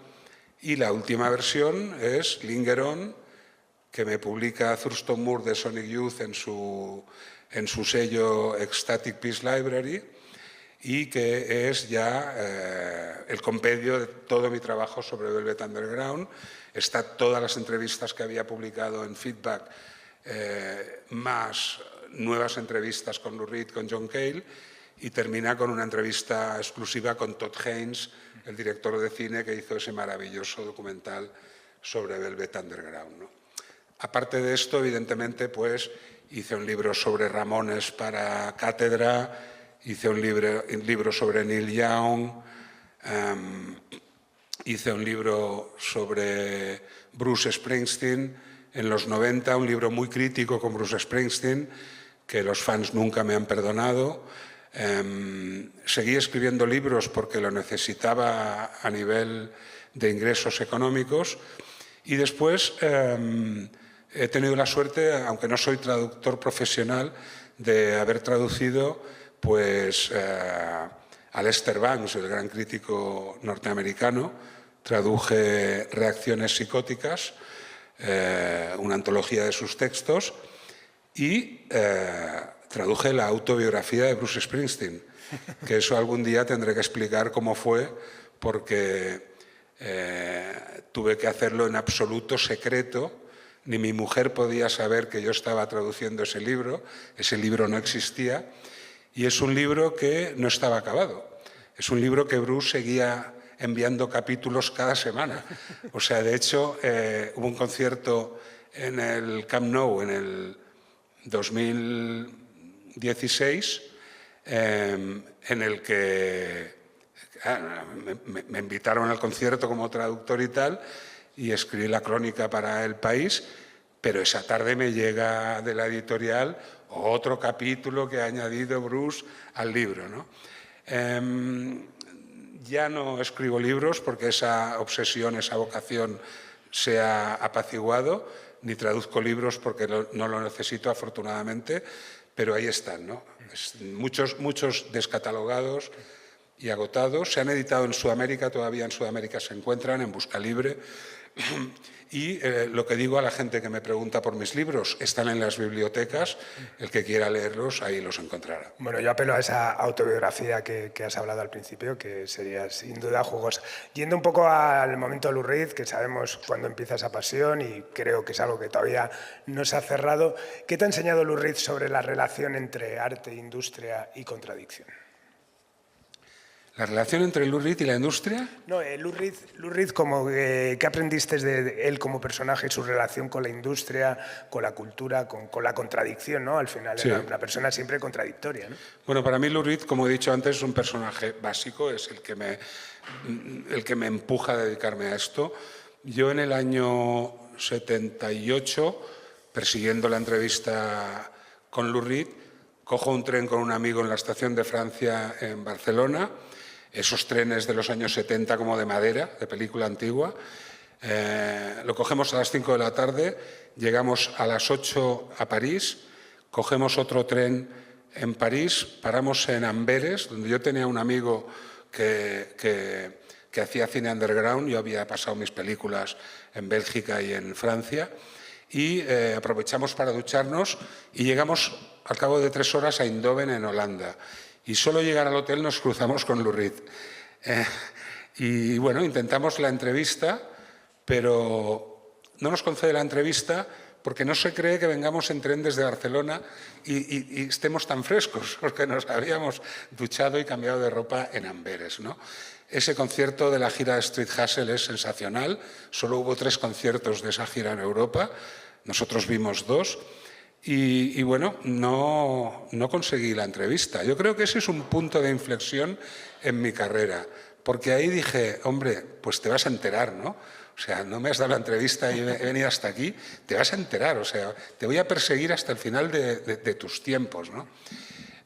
Y la última versión es Linger On, que me publica Thurston Moore de Sonic Youth en su sello Ecstatic Peace Library. y que es ya el compendio de todo mi trabajo sobre Velvet Underground. Está todas las entrevistas que había publicado en Feedback, más nuevas entrevistas con Lou Reed, con John Cale, y termina con una entrevista exclusiva con Todd Haynes, el director de cine que hizo ese maravilloso documental sobre Velvet Underground, ¿no? Aparte de esto, evidentemente, pues hice un libro sobre Ramones para Cátedra, hice un libro sobre Neil Young, hice un libro sobre Bruce Springsteen en los 90, un libro muy crítico con Bruce Springsteen, que los fans nunca me han perdonado. Seguí escribiendo libros porque lo necesitaba a nivel de ingresos económicos, y después he tenido la suerte, aunque no soy traductor profesional, de haber traducido pues, a Lester Bangs, el gran crítico norteamericano. Traduje Reacciones psicóticas, una antología de sus textos, y traduje la autobiografía de Bruce Springsteen, que eso algún día tendré que explicar cómo fue, porque tuve que hacerlo en absoluto secreto. Ni mi mujer podía saber que yo estaba traduciendo ese libro no existía, y es un libro que no estaba acabado. Es un libro que Bruce seguía enviando capítulos cada semana. O sea, de hecho, hubo un concierto en el Camp Nou en el 2016 en el que me invitaron al concierto como traductor y tal, y escribí la crónica para El País, pero esa tarde me llega de la editorial otro capítulo que ha añadido Bruce al libro, ¿no? Ya no escribo libros porque esa obsesión, esa vocación se ha apaciguado, ni traduzco libros porque no lo necesito, afortunadamente, pero ahí están, ¿no? Muchos descatalogados y agotados. Se han editado en Sudamérica, todavía en Sudamérica se encuentran, en Busca Libre. Y lo que digo a la gente que me pregunta por mis libros, están en las bibliotecas, el que quiera leerlos ahí los encontrará. Bueno, yo apelo a esa autobiografía que has hablado al principio, que sería sin duda jugosa. Yendo un poco al momento de Lou Reed, que sabemos cuándo empieza esa pasión y creo que es algo que todavía no se ha cerrado, ¿qué te ha enseñado Lou Reed sobre la relación entre arte, industria y contradicción? ¿La relación entre Lou Reed y la industria? No, Lou Reed como, ¿qué aprendiste de él como personaje, su relación con la industria, con la cultura, con la contradicción, ¿no? Al final Sí. Era una persona siempre contradictoria, ¿no? Bueno, para mí Lou Reed, como he dicho antes, es un personaje básico, es el que me empuja a dedicarme a esto. Yo en el año 78, persiguiendo la entrevista con Lou Reed, cojo un tren con un amigo en la estación de Francia en Barcelona, esos trenes de los años 70 como de madera, de película antigua. Lo cogemos a las 5 de la tarde, llegamos a las 8 a París, cogemos otro tren en París, paramos en Amberes, donde yo tenía un amigo que hacía cine underground. Yo había pasado mis películas en Bélgica y en Francia, y aprovechamos para ducharnos y llegamos al cabo de 3 horas a Eindhoven, en Holanda. Y solo llegar al hotel nos cruzamos con Lou Reed. Y bueno, intentamos la entrevista, pero no nos concede la entrevista porque no se cree que vengamos en tren desde Barcelona y estemos tan frescos, porque nos habíamos duchado y cambiado de ropa en Amberes, ¿no? Ese concierto de la gira de Street Hustle es sensacional. Solo hubo 3 conciertos de esa gira en Europa. Nosotros vimos 2. Y bueno, no conseguí la entrevista. Yo creo que ese es un punto de inflexión en mi carrera, porque ahí dije, hombre, pues te vas a enterar, ¿no? O sea, no me has dado la entrevista y he venido hasta aquí, te vas a enterar, o sea, te voy a perseguir hasta el final de tus tiempos, ¿no?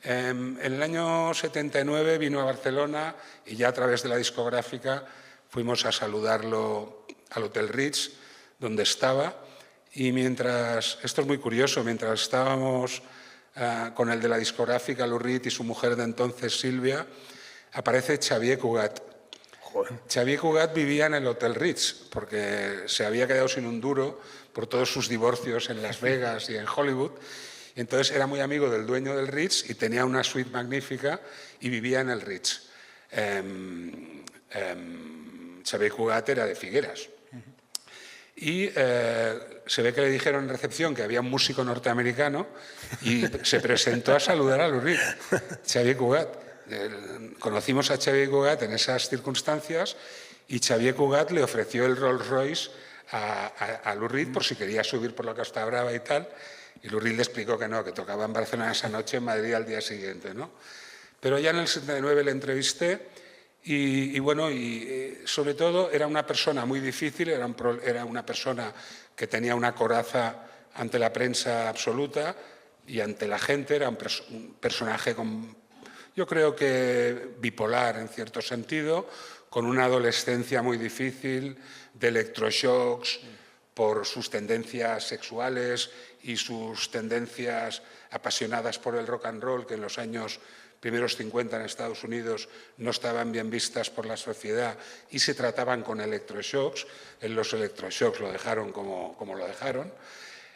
En el año 79 vino a Barcelona y ya a través de la discográfica fuimos a saludarlo al Hotel Ritz, donde estaba. Y mientras, esto es muy curioso, mientras estábamos con el de la discográfica, Lou Reed, y su mujer de entonces, Silvia, aparece Xavier Cugat. Joder. Xavier Cugat vivía en el Hotel Ritz porque se había quedado sin un duro por todos sus divorcios en Las Vegas y en Hollywood, Y entonces era muy amigo del dueño del Ritz y tenía una suite magnífica y vivía en el Ritz. Xavier Cugat era de Figueras. Y se ve que le dijeron en recepción que había un músico norteamericano y se presentó a saludar a Lou Reed, Xavier Cugat. Conocimos a Xavier Cugat en esas circunstancias y Xavier Cugat le ofreció el Rolls Royce a Lou Reed por si quería subir por la Costa Brava y tal. Y Lou Reed le explicó que no, que tocaba en Barcelona esa noche, en Madrid al día siguiente, ¿no? Pero ya en el 79 le entrevisté y sobre todo era una persona muy difícil, era una persona que tenía una coraza ante la prensa absoluta y ante la gente, era un personaje yo creo que bipolar en cierto sentido, con una adolescencia muy difícil, de electroshocks por sus tendencias sexuales y sus tendencias apasionadas por el rock and roll, que en los años primeros 50 en Estados Unidos no estaban bien vistas por la sociedad y se trataban con electroshocks. En los electroshocks lo dejaron como lo dejaron.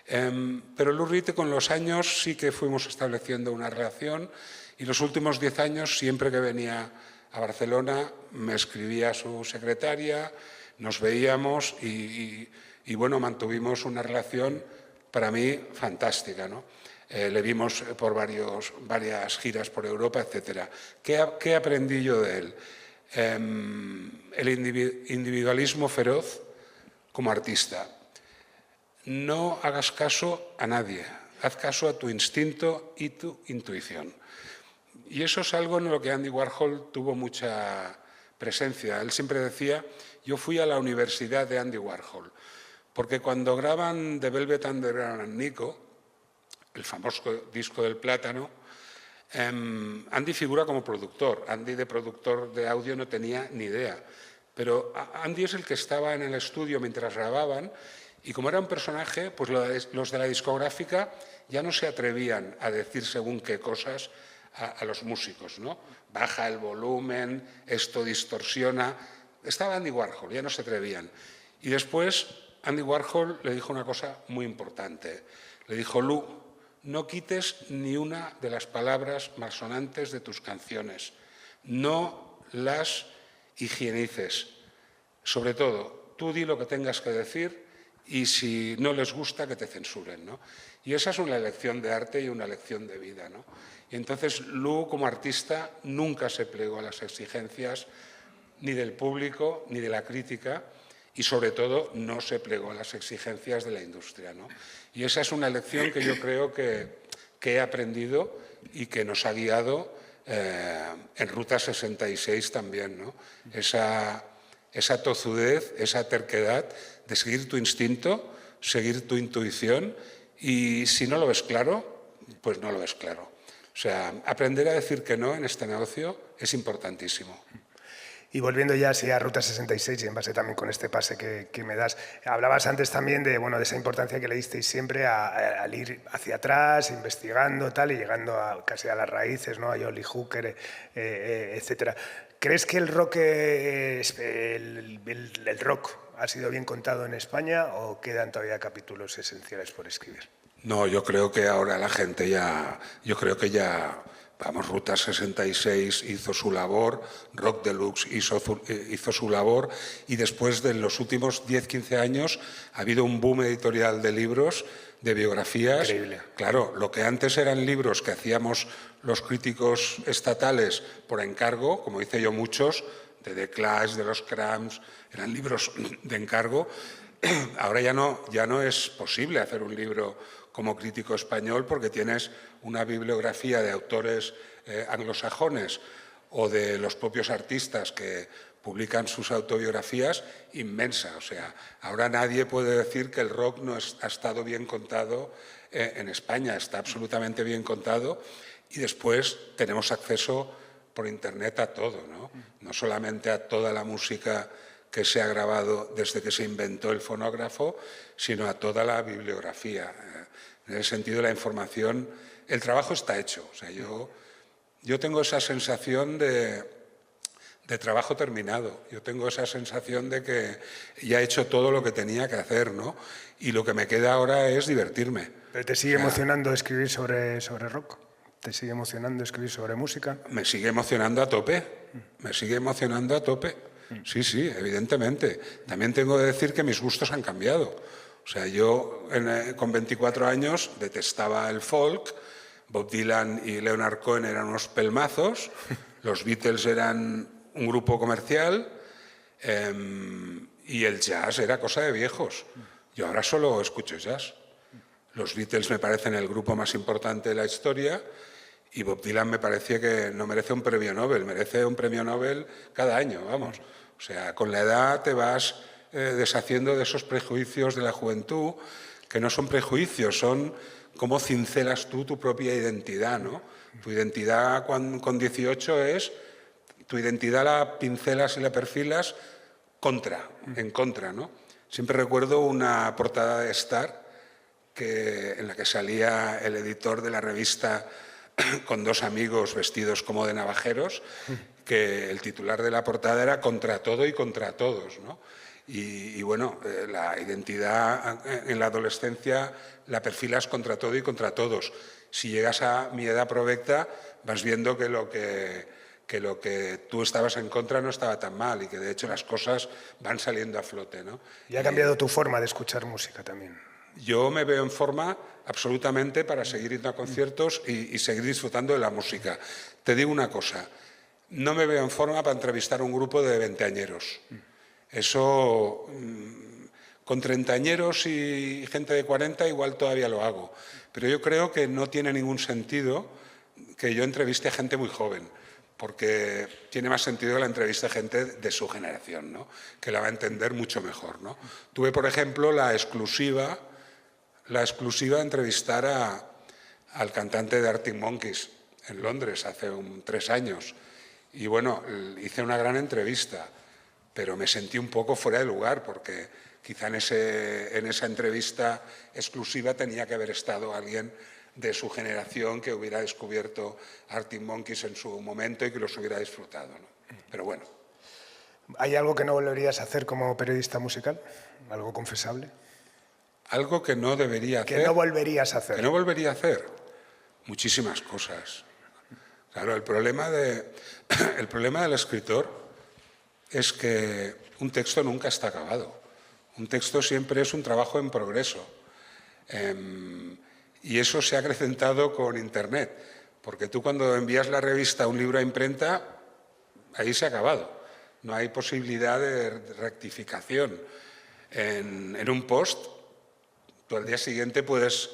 Pero Lou Reed, con los años sí que fuimos estableciendo una relación y los últimos 10 años, siempre que venía a Barcelona, me escribía a su secretaria, nos veíamos y mantuvimos una relación para mí fantástica, ¿no? Le vimos por varias giras por Europa, etc. ¿Qué aprendí yo de él? El individualismo feroz como artista. No hagas caso a nadie, haz caso a tu instinto y tu intuición. Y eso es algo en lo que Andy Warhol tuvo mucha presencia. Él siempre decía, yo fui a la universidad de Andy Warhol, porque cuando graban The Velvet Underground and Nico, el famoso disco del plátano, Andy figura como productor. Andy, de productor de audio, no tenía ni idea. Pero Andy es el que estaba en el estudio mientras grababan y como era un personaje, pues los de la discográfica ya no se atrevían a decir según qué cosas a los músicos, ¿no? Baja el volumen, esto distorsiona. Estaba Andy Warhol, ya no se atrevían. Y después Andy Warhol le dijo una cosa muy importante. Le dijo, Lou, no quites ni una de las palabras malsonantes de tus canciones. No las higienices. Sobre todo, tú di lo que tengas que decir y si no les gusta, que te censuren, ¿no? Y esa es una lección de arte y una lección de vida, ¿no? Y entonces Lou, como artista, nunca se plegó a las exigencias ni del público ni de la crítica y, sobre todo, no se plegó a las exigencias de la industria, ¿no? Y esa es una lección que yo creo que he aprendido y que nos ha guiado en Ruta 66 también, ¿no? Esa tozudez, esa terquedad de seguir tu instinto, seguir tu intuición y si no lo ves claro, pues no lo ves claro. O sea, aprender a decir que no en este negocio es importantísimo. Y volviendo ya así a Ruta 66 y en base también con este pase que me das, hablabas antes también de esa importancia que le disteis siempre al ir hacia atrás, investigando tal y llegando casi a las raíces, ¿no? A Jolly Hooker, etcétera. ¿Crees que el rock ha sido bien contado en España o quedan todavía capítulos esenciales por escribir? No, yo creo que ahora la gente vamos, Ruta 66 hizo su labor, Rock Deluxe hizo su labor y después de los últimos 10-15 años ha habido un boom editorial de libros, de biografías. Increíble. Claro, lo que antes eran libros que hacíamos los críticos estatales por encargo, como hice yo muchos, de The Clash, de los Cramps, eran libros de encargo. Ahora ya no es posible hacer un libro como crítico español porque tienes una bibliografía de autores anglosajones o de los propios artistas que publican sus autobiografías inmensa. O sea, ahora nadie puede decir que el rock no ha estado bien contado en España, está absolutamente bien contado y después tenemos acceso por Internet a todo, ¿no? No solamente a toda la música que se ha grabado desde que se inventó el fonógrafo, sino a toda la bibliografía. En ese sentido, la información, el trabajo está hecho. O sea, yo tengo esa sensación de de trabajo terminado. Yo tengo esa sensación de que ya he hecho todo lo que tenía que hacer, ¿no? Y lo que me queda ahora es divertirme. ¿Pero te sigue emocionando escribir sobre rock? ¿Te sigue emocionando escribir sobre música? Me sigue emocionando a tope, me sigue emocionando a tope. Sí, sí, evidentemente. También tengo que decir que mis gustos han cambiado. O sea, yo con 24 años detestaba el folk, Bob Dylan y Leonard Cohen eran unos pelmazos, los Beatles eran un grupo comercial y el jazz era cosa de viejos. Yo ahora solo escucho jazz. Los Beatles me parecen el grupo más importante de la historia y Bob Dylan me parece que no merece un premio Nobel, merece un premio Nobel cada año, vamos. O sea, con la edad te vas deshaciendo de esos prejuicios de la juventud, que no son prejuicios, son cómo cincelas tú tu propia identidad, ¿no? Tu identidad con 18 es, tu identidad la pincelas y la perfilas en contra, ¿no? Siempre recuerdo una portada de Star en la que salía el editor de la revista con dos amigos vestidos como de navajeros, que el titular de la portada era Contra todo y contra todos, ¿no? Y bueno, la identidad en la adolescencia la perfilas contra todo y contra todos. Si llegas a mi edad provecta, vas viendo que lo que tú estabas en contra no estaba tan mal y que de hecho las cosas van saliendo a flote, ¿no? Y ha cambiado tu forma de escuchar música también. Yo me veo en forma absolutamente para seguir yendo a conciertos y seguir disfrutando de la música. Te digo una cosa, no me veo en forma para entrevistar a un grupo de veinteañeros. Eso, con treintañeros y gente de 40 igual todavía lo hago. Pero yo creo que no tiene ningún sentido que yo entreviste a gente muy joven, porque tiene más sentido que la entrevista a gente de su generación, ¿no? Que la va a entender mucho mejor, ¿no? Tuve, por ejemplo, la exclusiva de entrevistar al cantante de Arctic Monkeys en Londres hace 3 años. Y bueno, hice una gran entrevista, pero me sentí un poco fuera de lugar porque quizá en esa entrevista exclusiva tenía que haber estado alguien de su generación que hubiera descubierto Arctic Monkeys en su momento y que los hubiera disfrutado, ¿no? Pero bueno. ¿Hay algo que no volverías a hacer como periodista musical? ¿Algo confesable? Algo que no debería hacer. Que no volverías a hacer. Que no volvería a hacer. Muchísimas cosas. Claro, el problema del escritor es que un texto nunca está acabado. Un texto siempre es un trabajo en progreso. Y eso se ha acrecentado con Internet, porque tú cuando envías la revista un libro a imprenta, ahí se ha acabado. No hay posibilidad de rectificación. En un post, tú al día siguiente puedes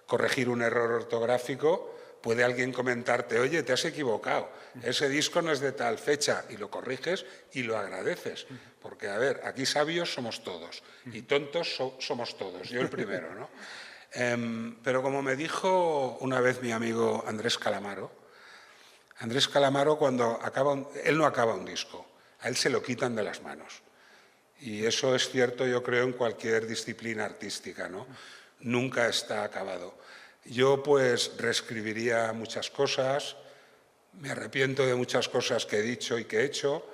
corregir un error ortográfico, puede alguien comentarte, oye, te has equivocado, ese disco no es de tal fecha, y lo corriges y lo agradeces. Porque, a ver, aquí sabios somos todos y tontos somos todos, yo el primero, ¿no? Pero como me dijo una vez mi amigo Andrés Calamaro, cuando él no acaba un disco, a él se lo quitan de las manos. Y eso es cierto, yo creo, en cualquier disciplina artística, ¿no? Nunca está acabado. Yo pues reescribiría muchas cosas, me arrepiento de muchas cosas que he dicho y que he hecho,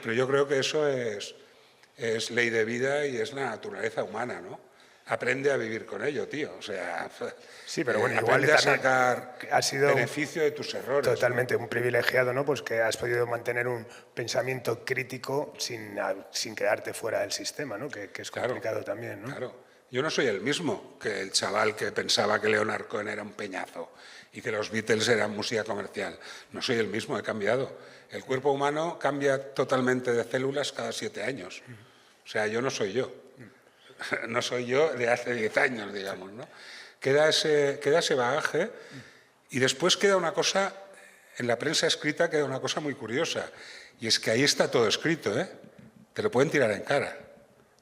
pero yo creo que eso es ley de vida y es la naturaleza humana, ¿no? Aprende a vivir con ello, tío. O sea, sí, pero bueno, aprende igual a sacar has sido beneficio de tus errores. Totalmente, ¿no? Un privilegiado, ¿no? Pues que has podido mantener un pensamiento crítico sin quedarte fuera del sistema, ¿no? Que es complicado también, ¿no? Claro. Yo no soy el mismo que el chaval que pensaba que Leonard Cohen era un peñazo y que los Beatles eran música comercial. No soy el mismo, he cambiado. El cuerpo humano cambia totalmente de células cada 7 años. O sea, yo no soy yo. No soy yo de hace 10 años, digamos, ¿no? Queda ese bagaje y después queda una cosa, en la prensa escrita queda una cosa muy curiosa, y es que ahí está todo escrito, ¿eh? Te lo pueden tirar en cara.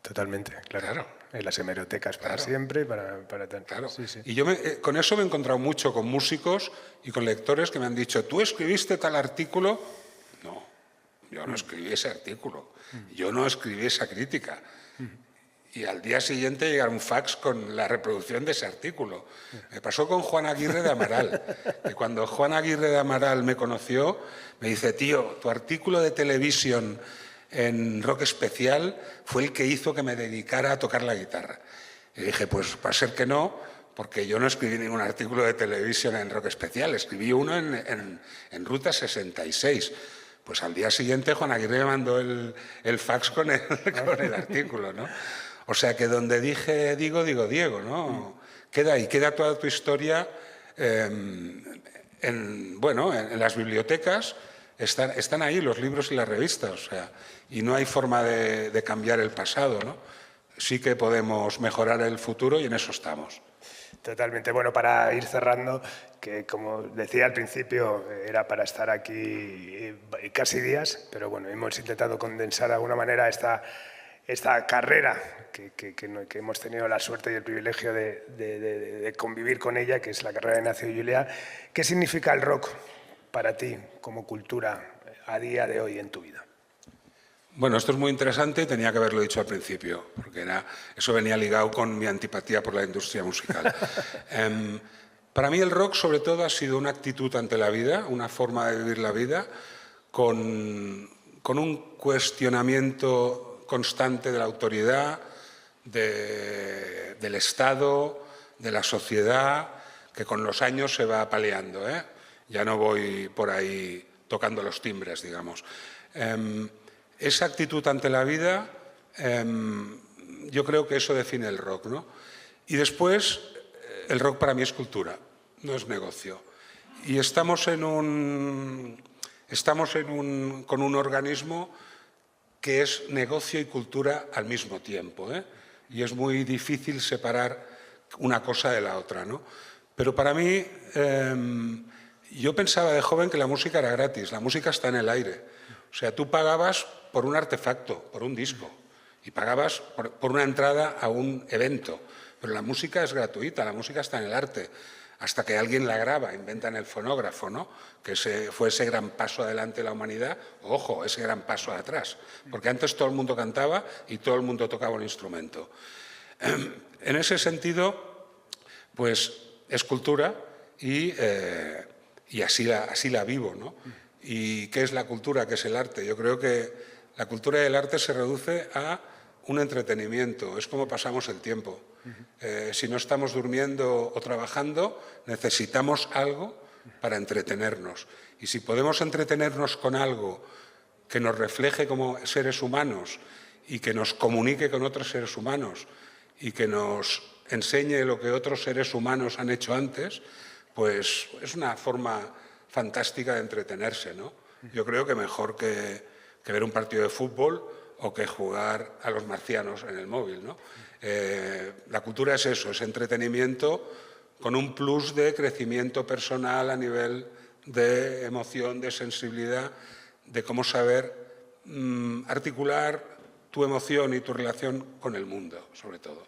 Totalmente, claro. En las hemerotecas para siempre, para claro. Sí, sí. Y yo con eso me he encontrado mucho con músicos y con lectores que me han dicho, ¿tú escribiste tal artículo? No, yo no escribí ese artículo, yo no escribí esa crítica. y al día siguiente llega un fax con la reproducción de ese artículo. Me pasó con Juan Aguirre de Amaral, que cuando Juan Aguirre de Amaral me conoció, me dice, tío, tu artículo de televisión en Rock Especial fue el que hizo que me dedicara a tocar la guitarra. Y dije, pues va a ser que no, porque yo no escribí ningún artículo de televisión en Rock Especial, escribí uno en Ruta 66. Pues al día siguiente Juan Aguirre me mandó el fax con el artículo, ¿no? O sea que donde digo Diego, ¿no? Queda ahí, queda toda tu historia en las bibliotecas, están ahí los libros y las revistas, o sea, y no hay forma de cambiar el pasado, ¿no? Sí que podemos mejorar el futuro y en eso estamos. Totalmente. Bueno, para ir cerrando, que como decía al principio, era para estar aquí casi días, pero bueno, hemos intentado condensar de alguna manera esta carrera que hemos tenido la suerte y el privilegio de convivir con ella, que es la carrera de Ignacio y Julia. ¿Qué significa el rock para ti como cultura a día de hoy en tu vida? Bueno, esto es muy interesante y tenía que haberlo dicho al principio, porque eso venía ligado con mi antipatía por la industria musical. Para mí el rock sobre todo ha sido una actitud ante la vida, una forma de vivir la vida, con un cuestionamiento constante de la autoridad, del Estado, de la sociedad, que con los años se va paliando, ¿eh? Ya no voy por ahí tocando los timbres, digamos. Esa actitud ante la vida, yo creo que eso define el rock, ¿no? Y después, el rock para mí es cultura, no es negocio. Y estamos con un organismo que es negocio y cultura al mismo tiempo, ¿eh? Y es muy difícil separar una cosa de la otra, ¿no? Pero para mí, yo pensaba de joven que la música era gratis, la música está en el aire. O sea, tú pagabas por un artefacto, por un disco, y pagabas por una entrada a un evento. Pero la música es gratuita, la música está en el arte, hasta que alguien la graba, inventan el fonógrafo, ¿no? Que fue ese gran paso adelante de la humanidad, ojo, ese gran paso atrás, porque antes todo el mundo cantaba y todo el mundo tocaba un instrumento. En ese sentido, pues es cultura y así la vivo, ¿no? ¿Y qué es la cultura? ¿Qué es el arte? Yo creo que la cultura y el arte se reduce a un entretenimiento, es como pasamos el tiempo. Si no estamos durmiendo o trabajando, necesitamos algo para entretenernos. Y si podemos entretenernos con algo que nos refleje como seres humanos y que nos comunique con otros seres humanos y que nos enseñe lo que otros seres humanos han hecho antes, pues es una forma fantástica de entretenerse, ¿no? Yo creo que mejor que ver un partido de fútbol o que jugar a los marcianos en el móvil, ¿no? La cultura es eso, es entretenimiento con un plus de crecimiento personal a nivel de emoción, de sensibilidad, de cómo saber articular tu emoción y tu relación con el mundo, sobre todo.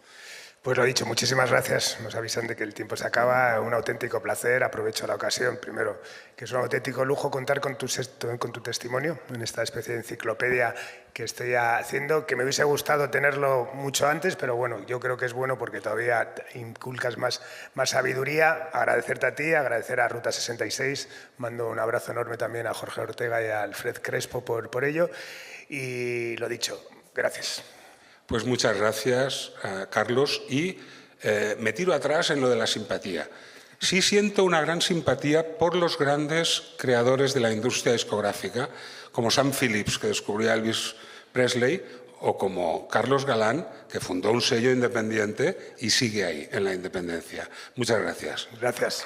Pues lo dicho, muchísimas gracias. Nos avisan de que el tiempo se acaba. Un auténtico placer. Aprovecho la ocasión, primero, que es un auténtico lujo contar con tu testimonio en esta especie de enciclopedia que estoy haciendo, que me hubiese gustado tenerlo mucho antes, pero bueno, yo creo que es bueno porque todavía inculcas más sabiduría. Agradecerte a ti, agradecer a Ruta 66. Mando un abrazo enorme también a Jorge Ortega y a Alfred Crespo por ello. Y lo dicho, gracias. Pues muchas gracias, Carlos, y me tiro atrás en lo de la simpatía. Sí siento una gran simpatía por los grandes creadores de la industria discográfica, como Sam Phillips, que descubrió a Elvis Presley, o como Carlos Galán, que fundó un sello independiente y sigue ahí, en la independencia. Muchas gracias. Gracias.